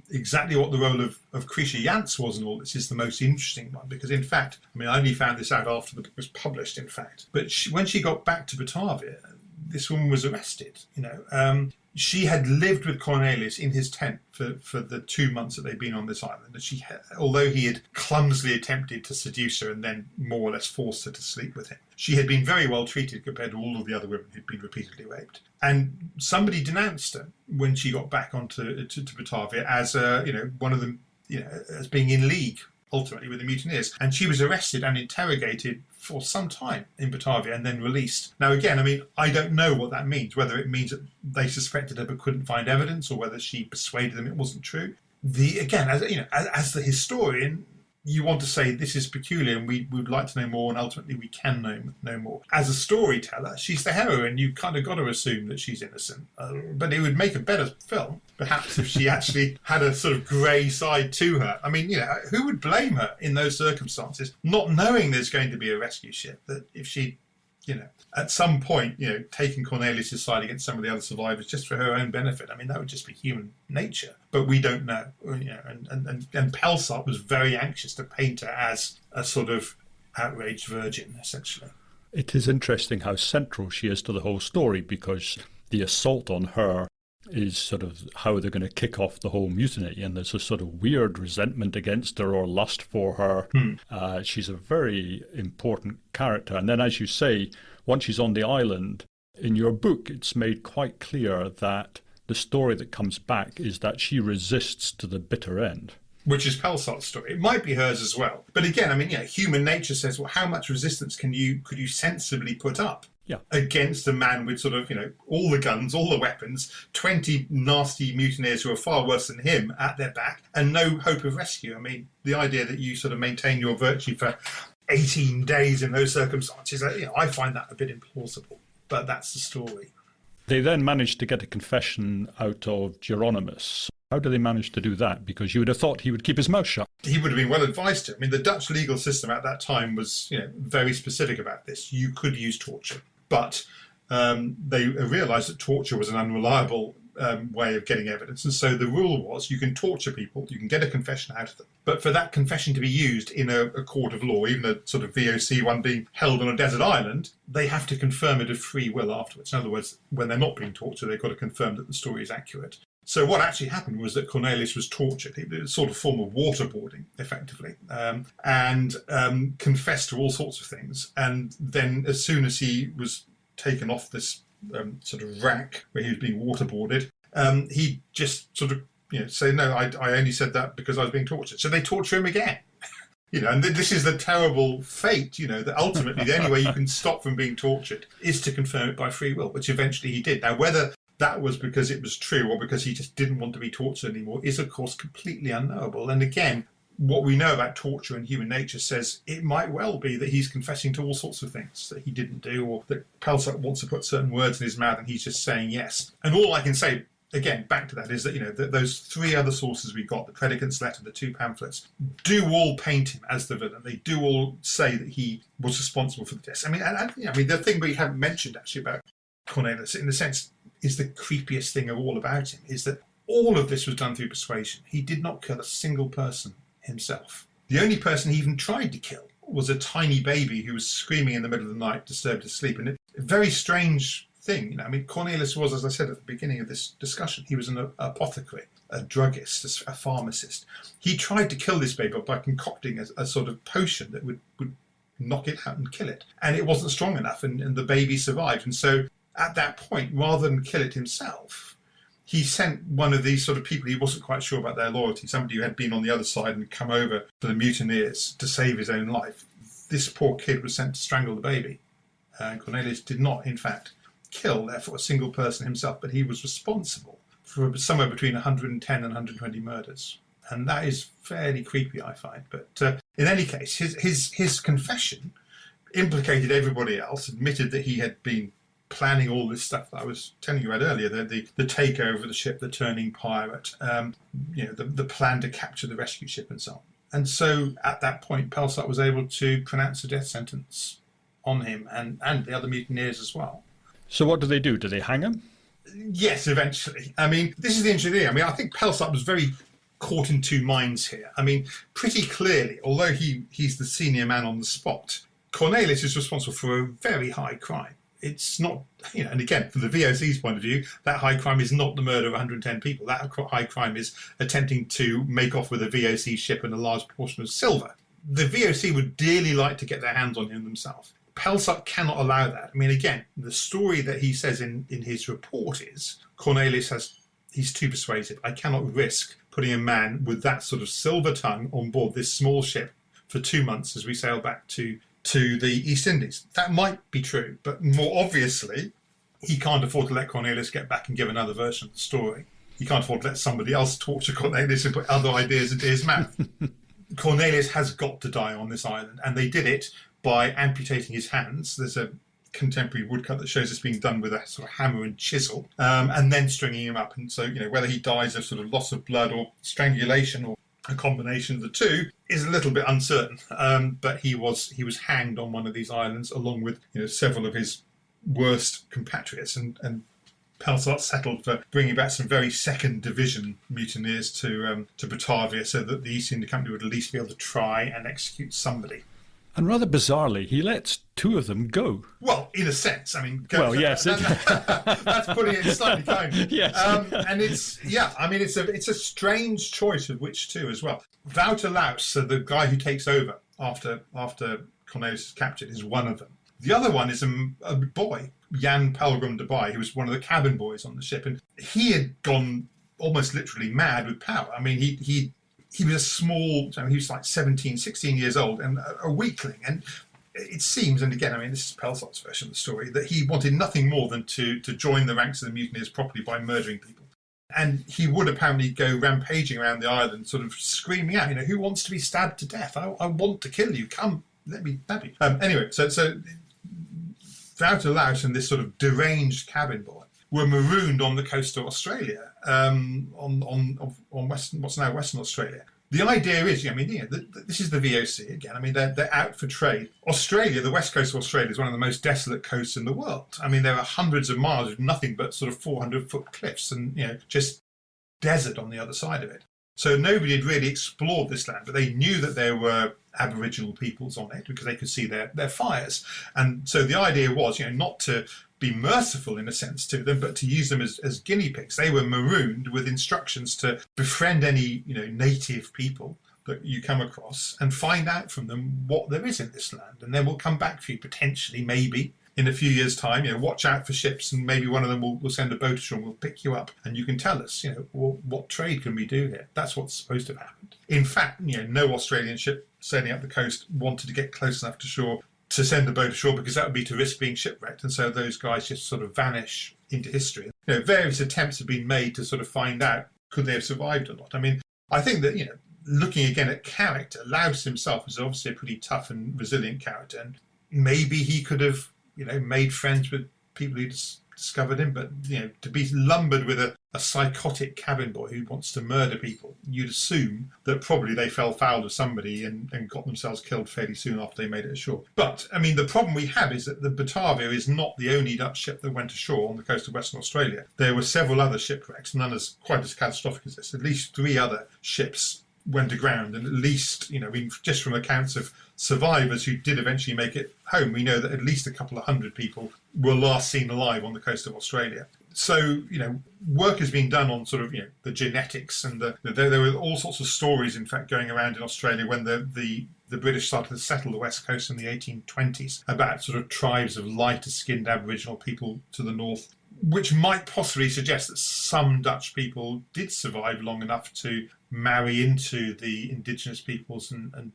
[SPEAKER 2] Exactly what the role of Krisha Yance was in all this is the most interesting one, because in fact, I mean, I only found this out after the book was published, in fact, but when she got back to Batavia, this woman was arrested. She had lived with Cornelius in his tent for the 2 months that they'd been on this island, and she had, although he had clumsily attempted to seduce her and then more or less forced her to sleep with him, she had been very well treated compared to all of the other women who'd been repeatedly raped. And somebody denounced her when she got back onto to Batavia as one of them, as being in league ultimately with the mutineers. And she was arrested and interrogated for some time in Batavia and then released. Now, again, I mean, I don't know what that means, whether it means that they suspected her but couldn't find evidence, or whether she persuaded them it wasn't true. Again, as the historian, you want to say this is peculiar and we would like to know more, and ultimately we can know more. As a storyteller, she's the heroine. You kind of got to assume that she's innocent. But it would make a better film, perhaps, if she actually had a sort of grey side to her. I mean, who would blame her in those circumstances, not knowing there's going to be a rescue ship, that if she at some point, taking Cornelius' side against some of the other survivors just for her own benefit. I mean, that would just be human nature. But we don't know. And Pelsart was very anxious to paint her as a sort of outraged virgin, essentially.
[SPEAKER 1] It is interesting how central she is to the whole story, because the assault on her is sort of how they're going to kick off the whole mutiny, and there's a sort of weird resentment against her or lust for her. She's a very important character. And then, as you say, once she's on the island, in your book it's made quite clear that the story that comes back is that she resists to the bitter end.
[SPEAKER 2] Which is Pelsart's story. It might be hers as well. But again, I mean, human nature says, well, how much resistance could you sensibly put up?
[SPEAKER 1] Yeah.
[SPEAKER 2] Against a man with sort of, all the guns, all the weapons, 20 nasty mutineers who are far worse than him at their back, and no hope of rescue. I mean, the idea that you sort of maintain your virtue for 18 days in those circumstances, I find that a bit implausible. But that's the story.
[SPEAKER 1] They then managed to get a confession out of Geronimus. How do they manage to do that? Because you would have thought he would keep his mouth shut.
[SPEAKER 2] He would have been well advised to. I mean, the Dutch legal system at that time was, very specific about this. You could use torture. But they realised that torture was an unreliable way of getting evidence. And so the rule was you can torture people, you can get a confession out of them. But for that confession to be used in a court of law, even a sort of VOC one being held on a desert island, they have to confirm it of free will afterwards. In other words, when they're not being tortured, they've got to confirm that the story is accurate. So what actually happened was that Cornelius was tortured. It was a sort of form of waterboarding, effectively, and confessed to all sorts of things. And then as soon as he was taken off this sort of rack where he was being waterboarded, he just sort of say, no, I only said that because I was being tortured. So they torture him again. And this is the terrible fate, that ultimately the only way you can stop from being tortured is to confirm it by free will, which eventually he did. Now, whether that was because it was true or because he just didn't want to be tortured anymore is, of course, completely unknowable. And again, what we know about torture and human nature says it might well be that he's confessing to all sorts of things that he didn't do, or that Pelsart wants to put certain words in his mouth and he's just saying yes. And all I can say, again, back to that, is that, those three other sources we got, the predicant's letter, the two pamphlets, do all paint him as the villain. They do all say that he was responsible for the deaths. I mean, the thing we haven't mentioned actually about Cornelius, in a sense, is the creepiest thing of all about him, is that all of this was done through persuasion. He did not kill a single person himself. The only person he even tried to kill was a tiny baby who was screaming in the middle of the night, disturbed his sleep. And a very strange thing. Cornelius was, as I said at the beginning of this discussion, he was an apothecary, a druggist, a pharmacist. He tried to kill this baby by concocting a sort of potion that would knock it out and kill it. And it wasn't strong enough, and the baby survived. And so at that point, rather than kill it himself, he sent one of these sort of people he wasn't quite sure about their loyalty, somebody who had been on the other side and come over for the mutineers to save his own life. This poor kid was sent to strangle the baby. Cornelius did not, in fact, kill, therefore, a single person himself, but he was responsible for somewhere between 110 and 120 murders. And that is fairly creepy, I find. But In any case, his confession implicated everybody else, admitted that he had been planning all this stuff that I was telling you about earlier, the takeover of the ship, the turning pirate, the plan to capture the rescue ship and so on. And so at that point, Pelsart was able to pronounce a death sentence on him and the other mutineers as well.
[SPEAKER 1] So what do they do? Do they hang him?
[SPEAKER 2] Yes, eventually. I mean, this is the interesting thing. I mean, I think Pelsart was very caught in two minds here. I mean, pretty clearly, although he's the senior man on the spot, Cornelius is responsible for a very high crime. It's not, and again, from the VOC's point of view, that high crime is not the murder of 110 people. That high crime is attempting to make off with a VOC ship and a large portion of silver. The VOC would dearly like to get their hands on him themselves. Pelsart cannot allow that. I mean, again, the story that he says in his report is Cornelius he's too persuasive. I cannot risk putting a man with that sort of silver tongue on board this small ship for 2 months as we sail back to the East Indies. That might be true, but more obviously, he can't afford to let Cornelius get back and give another version of the story. He can't afford to let somebody else torture Cornelius and put other ideas into his mouth. Cornelius has got to die on this island, and they did it by amputating his hands. There's a contemporary woodcut that shows this being done with a sort of hammer and chisel, and then stringing him up. And so, whether he dies of sort of loss of blood or strangulation or a combination of the two is a little bit uncertain. But he was hanged on one of these islands along with several of his worst compatriots, and Pelsart settled for bringing back some very second division mutineers to Batavia so that the East India Company would at least be able to try and execute somebody.
[SPEAKER 1] And rather bizarrely, he lets 2 of them go.
[SPEAKER 2] Well, in a sense, I mean,
[SPEAKER 1] yes,
[SPEAKER 2] that's putting it slightly kindly.
[SPEAKER 1] Yes,
[SPEAKER 2] and it's a strange choice of which two as well. Wouter Laus, so the guy who takes over after Cornelius is captured, is one of them. The other one is a boy, Jan Pelgrim de Bay, who was one of the cabin boys on the ship, and he had gone almost literally mad with power. I mean, he was a small, he was like 17, 16 years old and a weakling. And it seems, and again, I mean, this is Pelsart's version of the story, that he wanted nothing more than to join the ranks of the mutineers properly by murdering people. And he would apparently go rampaging around the island, sort of screaming out, who wants to be stabbed to death? I want to kill you. Come, let me stab you. Anyway, so Wouter Laus and this sort of deranged cabin boy were marooned on the coast of Australia, on what's now Western Australia. The idea is, this is the VOC again. I mean, they're out for trade. Australia, the west coast of Australia, is one of the most desolate coasts in the world. I mean, there are hundreds of miles of nothing but sort of 400-foot cliffs and just desert on the other side of it. So nobody had really explored this land, but they knew that there were Aboriginal peoples on it because they could see their fires. And so the idea was, not to be merciful in a sense to them, but to use them as guinea pigs. They were marooned with instructions to befriend any, native people that you come across and find out from them what there is in this land. And then we'll come back for you potentially, maybe, in a few years' time. Watch out for ships, and maybe one of them will send a boat ashore and we'll pick you up, and you can tell us, what trade can we do here? That's what's supposed to have happened. In fact, no Australian ship sailing up the coast wanted to get close enough to shore to send a boat ashore because that would be to risk being shipwrecked, and so those guys just sort of vanish into history. Various attempts have been made to sort of find out could they have survived or not. I mean, I think that looking again at character, Laus himself is obviously a pretty tough and resilient character, and maybe he could have made friends with people who discovered him, but to be lumbered with a psychotic cabin boy who wants to murder people, you'd assume that probably they fell foul of somebody and got themselves killed fairly soon after they made it ashore. But I mean, the problem we have is that the Batavia is not the only Dutch ship that went ashore on the coast of Western Australia. There were several other shipwrecks, none quite as catastrophic as this. At least 3 other ships went aground, and at least, just from accounts of survivors who did eventually make it home, we know that at least a couple of hundred people were last seen alive on the coast of Australia. So, work has been done on sort of, the genetics, and there were all sorts of stories, in fact, going around in Australia when the British started to settle the west coast in the 1820s about sort of tribes of lighter-skinned Aboriginal people to the north, which might possibly suggest that some Dutch people did survive long enough to marry into the indigenous peoples and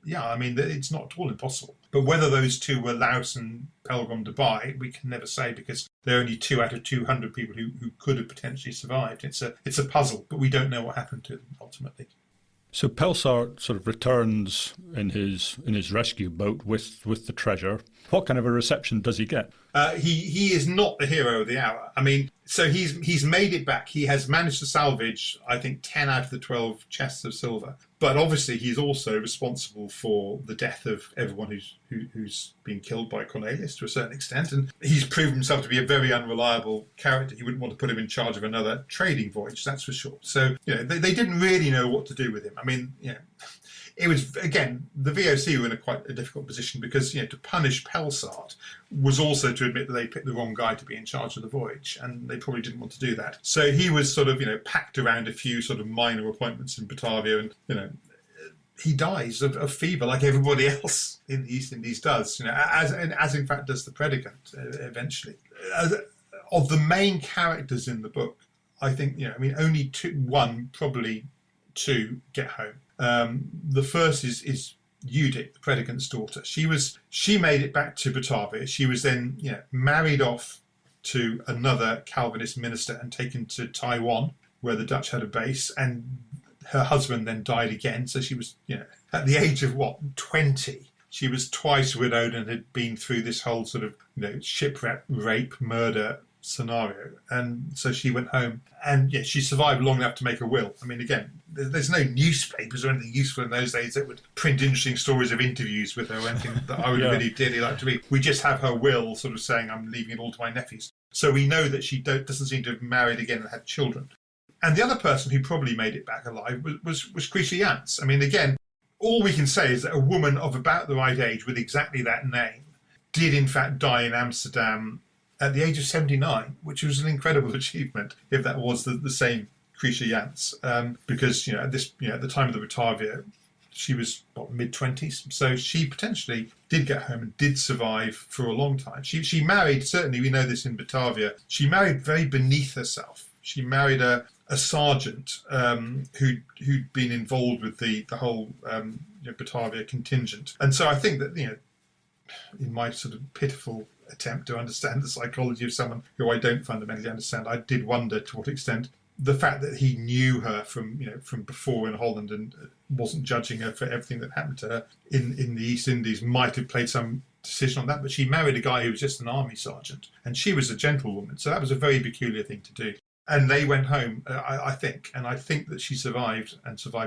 [SPEAKER 2] yeah, I mean, it's not at all impossible. But whether those two were Laus and Pelgrim de Bay, we can never say, because there are only 2 out of 200 people who could have potentially survived. It's a puzzle, but we don't know what happened to them ultimately.
[SPEAKER 1] So Pelsart sort of returns in his rescue boat with the treasure. What kind of a reception does he get?
[SPEAKER 2] He is not the hero of the hour. I mean, so he's made it back. He has managed to salvage, I think, 10 out of the 12 chests of silver. But obviously, he's also responsible for the death of everyone who's been killed by Cornelius to a certain extent. And he's proven himself to be a very unreliable character. You wouldn't want to put him in charge of another trading voyage, that's for sure. So, they didn't really know what to do with him. I mean, it was, again, the VOC were in quite a difficult position because, to punish Pelsart was also to admit that they picked the wrong guy to be in charge of the voyage, and they probably didn't want to do that. So he was sort of, packed around a few sort of minor appointments in Batavia, and, he dies of fever like everybody else in the East Indies does, as in fact does the predicant eventually. Of the main characters in the book, I think, only one, probably two, get home. The first is Judith, the predicant's daughter. She made it back to Batavia. She was then married off to another Calvinist minister and taken to Taiwan, where the Dutch had a base, and her husband then died again. So she was, at the age of 20, she was twice widowed and had been through this whole sort of, shipwreck, rape, murder scenario. And so she went home, and she survived long enough to make a will. I mean, again, there's no newspapers or anything useful in those days that would print interesting stories of interviews with her or anything that I would really dearly like to read. We just have her will sort of saying, I'm leaving it all to my nephews. So we know that she doesn't seem to have married again and had children. And the other person who probably made it back alive was Krisha Jans. I mean, again, all we can say is that a woman of about the right age with exactly that name did in fact die in Amsterdam at the age of 79, which was an incredible achievement if that was the same Krisha Jans. Because, at the time of the Batavia, she was, mid-20s. So she potentially did get home and did survive for a long time. She married, certainly we know this in Batavia, she married very beneath herself. She married a sergeant who'd been involved with the whole Batavia contingent. And so I think that, in my sort of pitiful attempt to understand the psychology of someone who I don't fundamentally understand, I did wonder to what extent the fact that he knew her from before in Holland and wasn't judging her for everything that happened to her in the East Indies might have played some decision on that. But she married a guy who was just an army sergeant, and she was a gentlewoman, so that was a very peculiar thing to do. And they went home, I think that she survived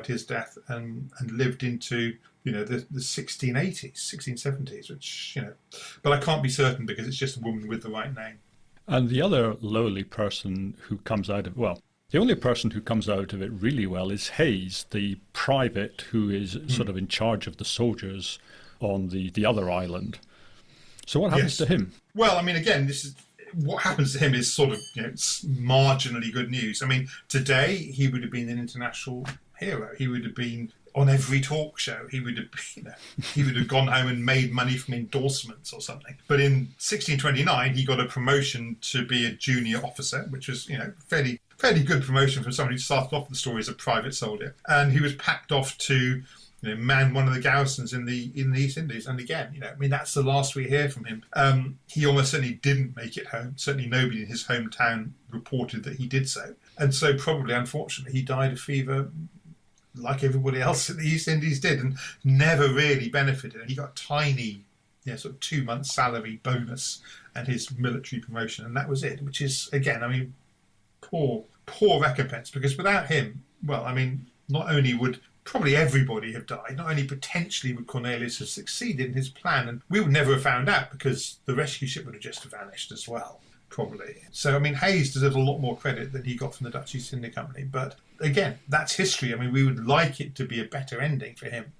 [SPEAKER 2] his death and lived into the 1680s, 1670s, which but I can't be certain because it's just a woman with the right name.
[SPEAKER 1] And the other lowly person who comes out of the only person who comes out of it really well is Hayes, the private who is sort of in charge of the soldiers on the other island. So what happens to him?
[SPEAKER 2] Well, I mean, again, this is what happens to him is sort of marginally good news. I mean, today he would have been an international hero. He would have been on every talk show. He would have, he would have gone home and made money from endorsements or something. But in 1629, he got a promotion to be a junior officer, which was, fairly good promotion for someone who started off the story as a private soldier. And he was packed off to man one of the garrisons in the East Indies. And again, that's the last we hear from him. He almost certainly didn't make it home. Certainly nobody in his hometown reported that he did so. And so probably, unfortunately, he died of fever like everybody else in the East Indies did and never really benefited. He got a tiny, sort of 2 months salary bonus and his military promotion. And that was it, which is, again, poor recompense, because without him, not only would probably everybody have died, not only potentially would Cornelius have succeeded in his plan, and we would never have found out because the rescue ship would have just vanished as well, probably. So, Hayes deserves a lot more credit than he got from the Dutch East India Company. But again, that's history. We would like it to be a better ending for him,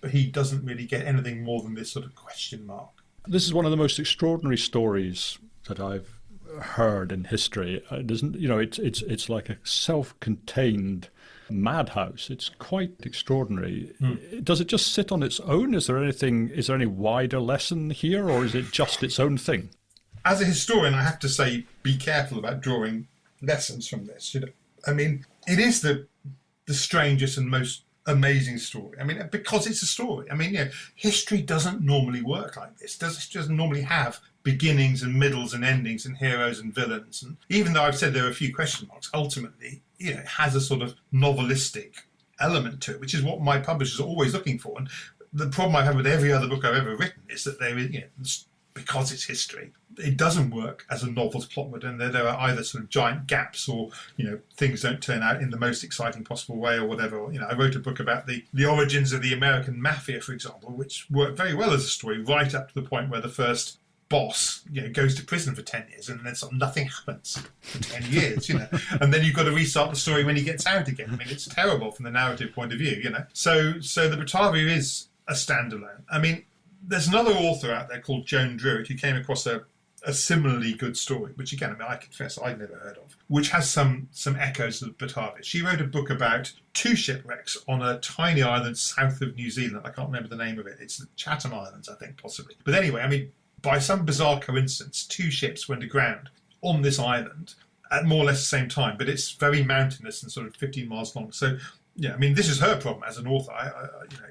[SPEAKER 2] but he doesn't really get anything more than this sort of question mark.
[SPEAKER 1] This is one of the most extraordinary stories that I've heard in history. It's like a self-contained madhouse. It's quite extraordinary. Does it just sit on its own? Is there any wider lesson here, or is it just its own thing?
[SPEAKER 2] As a historian, I have to say, be careful about drawing lessons from this. It is the strangest and most amazing story. Because it's a story. History doesn't normally work like this. It doesn't normally have beginnings and middles and endings and heroes and villains. And even though I've said there are a few question marks, ultimately, it has a sort of novelistic element to it, which is what my publishers are always looking for. And the problem I've had with every other book I've ever written is that there is, because it's history, it doesn't work as a novel's plot would, and there are either sort of giant gaps or things don't turn out in the most exciting possible way or whatever. I wrote a book about the origins of the American mafia, for example, which worked very well as a story right up to the point where the first boss goes to prison for 10 years and then sort of nothing happens for 10 years, and then you've got to restart the story when he gets out again. I mean, it's terrible from the narrative point of view, So the Batavia is a standalone. I mean, there's another author out there called Joan Druitt who came across a similarly good story, which again, I confess I'd never heard of, which has some echoes of Batavia. She wrote a book about 2 shipwrecks on a tiny island south of New Zealand. I can't remember the name of it. It's the Chatham Islands, I think, possibly. But anyway, I mean, by some bizarre coincidence, 2 ships went aground on this island at more or less the same time, but it's very mountainous and sort of 15 miles long. So yeah, I mean, this is her problem as an author.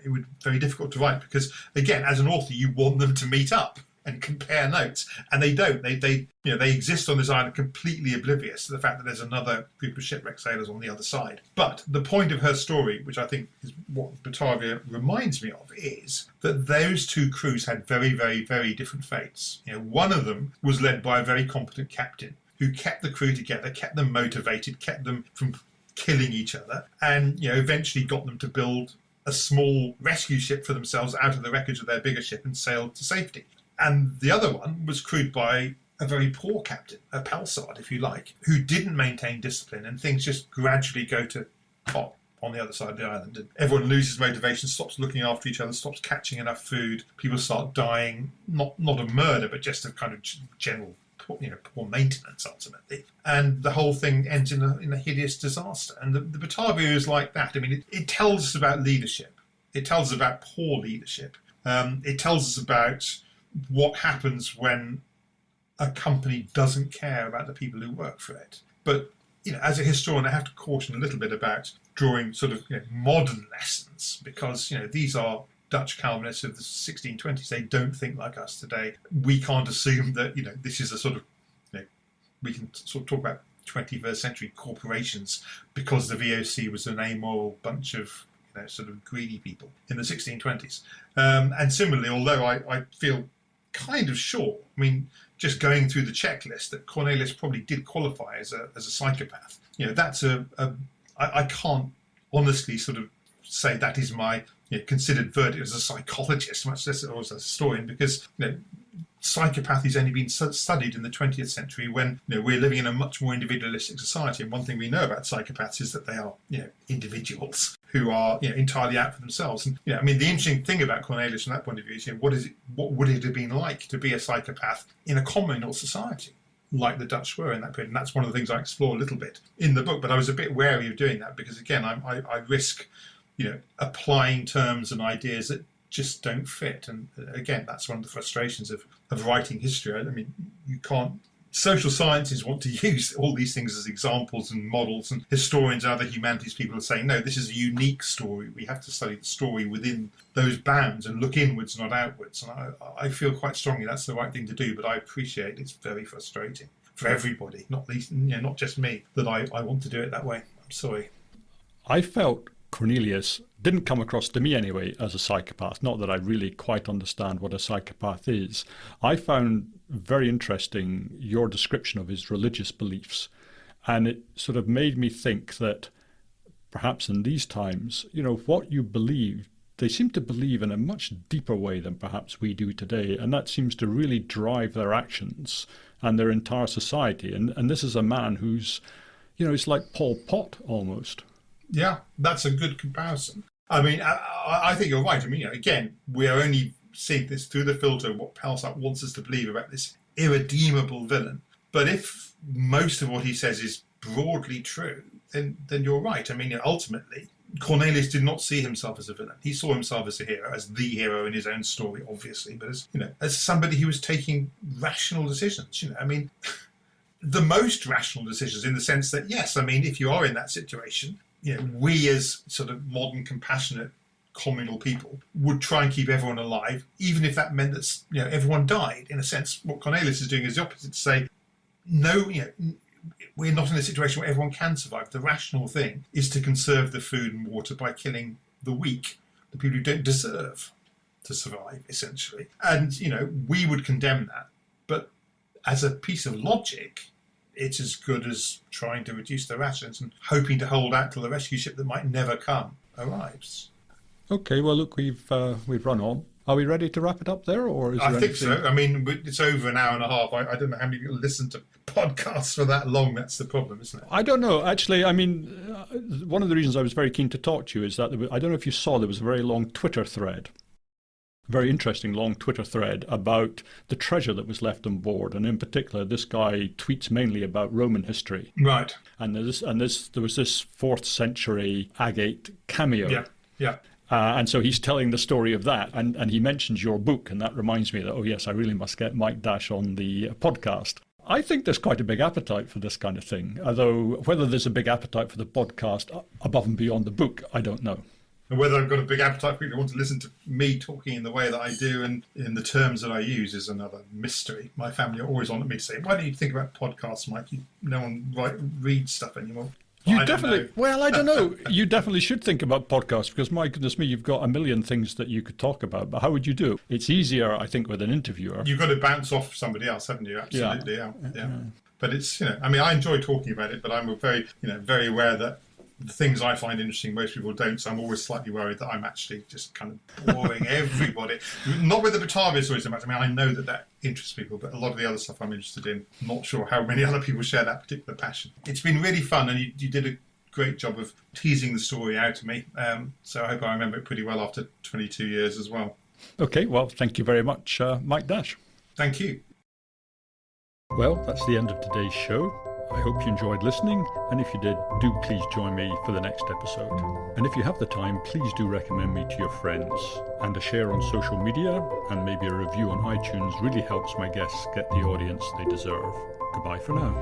[SPEAKER 2] It would be very difficult to write because, again, as an author, you want them to meet up and compare notes, and they don't. They exist on this island completely oblivious to the fact that there's another group of shipwrecked sailors on the other side. But the point of her story, which I think is what Batavia reminds me of, is that those 2 crews had very, very, very different fates. One of them was led by a very competent captain who kept the crew together, kept them motivated, kept them from killing each other, and eventually got them to build a small rescue ship for themselves out of the wreckage of their bigger ship and sailed to safety. And the other one was crewed by a very poor captain, a Pelsard, if you like, who didn't maintain discipline, and things just gradually go to pot on the other side of the island. And everyone loses motivation, stops looking after each other, stops catching enough food. People start dying, not of murder, but just of kind of general poor maintenance ultimately, and the whole thing ends in a hideous disaster. And the Batavia is like that. I mean, it tells us about leadership. It tells us about poor leadership. It tells us about what happens when a company doesn't care about the people who work for it. But as a historian, I have to caution a little bit about drawing sort of modern lessons, because these are Dutch Calvinists of the 1620s. They don't think like us today. We can't assume that this is a sort of we can sort of talk about 21st century corporations because the VOC was an amoral bunch of sort of greedy people in the 1620s. And similarly, although I feel kind of sure, I mean, just going through the checklist, that Cornelius probably did qualify as a psychopath. That's I can't honestly sort of say that is my considered verdict as a psychologist, much less as a historian, because psychopathy has only been studied in the 20th century when we're living in a much more individualistic society. And one thing we know about psychopaths is that they are individuals who are entirely out for themselves. And I mean, the interesting thing about Cornelius from that point of view is what would it have been like to be a psychopath in a communal society like the Dutch were in that period? And that's one of the things I explore a little bit in the book. But I was a bit wary of doing that because, again, I risk applying terms and ideas that just don't fit. And again, that's one of the frustrations of writing history. I mean, you can't. Social sciences want to use all these things as examples and models, and historians and other humanities people are saying, no, this is a unique story. We have to study the story within those bounds and look inwards, not outwards. And I feel quite strongly that's the right thing to do, but I appreciate it's very frustrating for everybody, not least, not just me, that I want to do it that way. I'm sorry.
[SPEAKER 1] I felt Cornelius didn't come across to me anyway as a psychopath. Not that I really quite understand what a psychopath is. I found very interesting your description of his religious beliefs, and it sort of made me think that perhaps in these times, what you believe, they seem to believe in a much deeper way than perhaps we do today, and that seems to really drive their actions and their entire society. And this is a man who's, it's like Pol Pot almost.
[SPEAKER 2] Yeah, that's a good comparison. I mean, I think you're right. I mean, again, we are only seeing this through the filter of what Pelsart wants us to believe about this irredeemable villain. But if most of what he says is broadly true, then you're right. I mean, ultimately, Cornelius did not see himself as a villain. He saw himself as a hero, as the hero in his own story, obviously, but as somebody who was taking rational decisions. I mean, the most rational decisions in the sense that, yes, I mean, if you are in that situation, we as sort of modern, compassionate, communal people would try and keep everyone alive, even if that meant that everyone died. In a sense, what Cornelius is doing is the opposite, to say, no, we're not in a situation where everyone can survive. The rational thing is to conserve the food and water by killing the weak, the people who don't deserve to survive, essentially. And, we would condemn that. But as a piece of logic, it's as good as trying to reduce the rations and hoping to hold out till the rescue ship that might never come arrives.
[SPEAKER 1] Okay, well, look, we've run on. Are we ready to wrap it up there, or is there
[SPEAKER 2] I think
[SPEAKER 1] anything...
[SPEAKER 2] so. I mean, it's over an hour and a half. I don't know how many people listen to podcasts for that long. That's the problem, isn't it?
[SPEAKER 1] I don't know. Actually, I mean, one of the reasons I was very keen to talk to you is that I don't know if you saw, there was a very long Twitter thread, very interesting long Twitter thread about the treasure that was left on board. And in particular, this guy tweets mainly about Roman history.
[SPEAKER 2] Right.
[SPEAKER 1] And there was this 4th century agate cameo.
[SPEAKER 2] Yeah, yeah.
[SPEAKER 1] And so he's telling the story of that, and he mentions your book, and that reminds me that, oh yes, I really must get Mike Dash on the podcast. I think there's quite a big appetite for this kind of thing, although whether there's a big appetite for the podcast above and beyond the book, I don't know.
[SPEAKER 2] And whether I've got a big appetite for people who want to listen to me talking in the way that I do and in the terms that I use is another mystery. My family are always on at me to say, why don't you think about podcasts, Mike? No one reads stuff anymore.
[SPEAKER 1] You definitely, well, I don't know. You definitely should think about podcasts because, my goodness me, you've got a million things that you could talk about. But how would you do it? It's easier, I think, with an interviewer.
[SPEAKER 2] You've got to bounce off somebody else, haven't you? Absolutely, yeah. But it's, I mean, I enjoy talking about it, but I'm very, very aware that the things I find interesting, most people don't. So I'm always slightly worried that I'm actually just kind of boring everybody. Not with the Batavia story so much. I mean, I know that interests people, but a lot of the other stuff I'm interested in, I'm not sure how many other people share that particular passion. It's been really fun, and you did a great job of teasing the story out to me. So I hope I remember it pretty well after 22 years as well.
[SPEAKER 1] Okay, well, thank you very much, Mike Dash.
[SPEAKER 2] Thank you.
[SPEAKER 1] Well, that's the end of today's show. I hope you enjoyed listening, and if you did, do please join me for the next episode. And if you have the time, please do recommend me to your friends. And a share on social media and maybe a review on iTunes really helps my guests get the audience they deserve. Goodbye for now.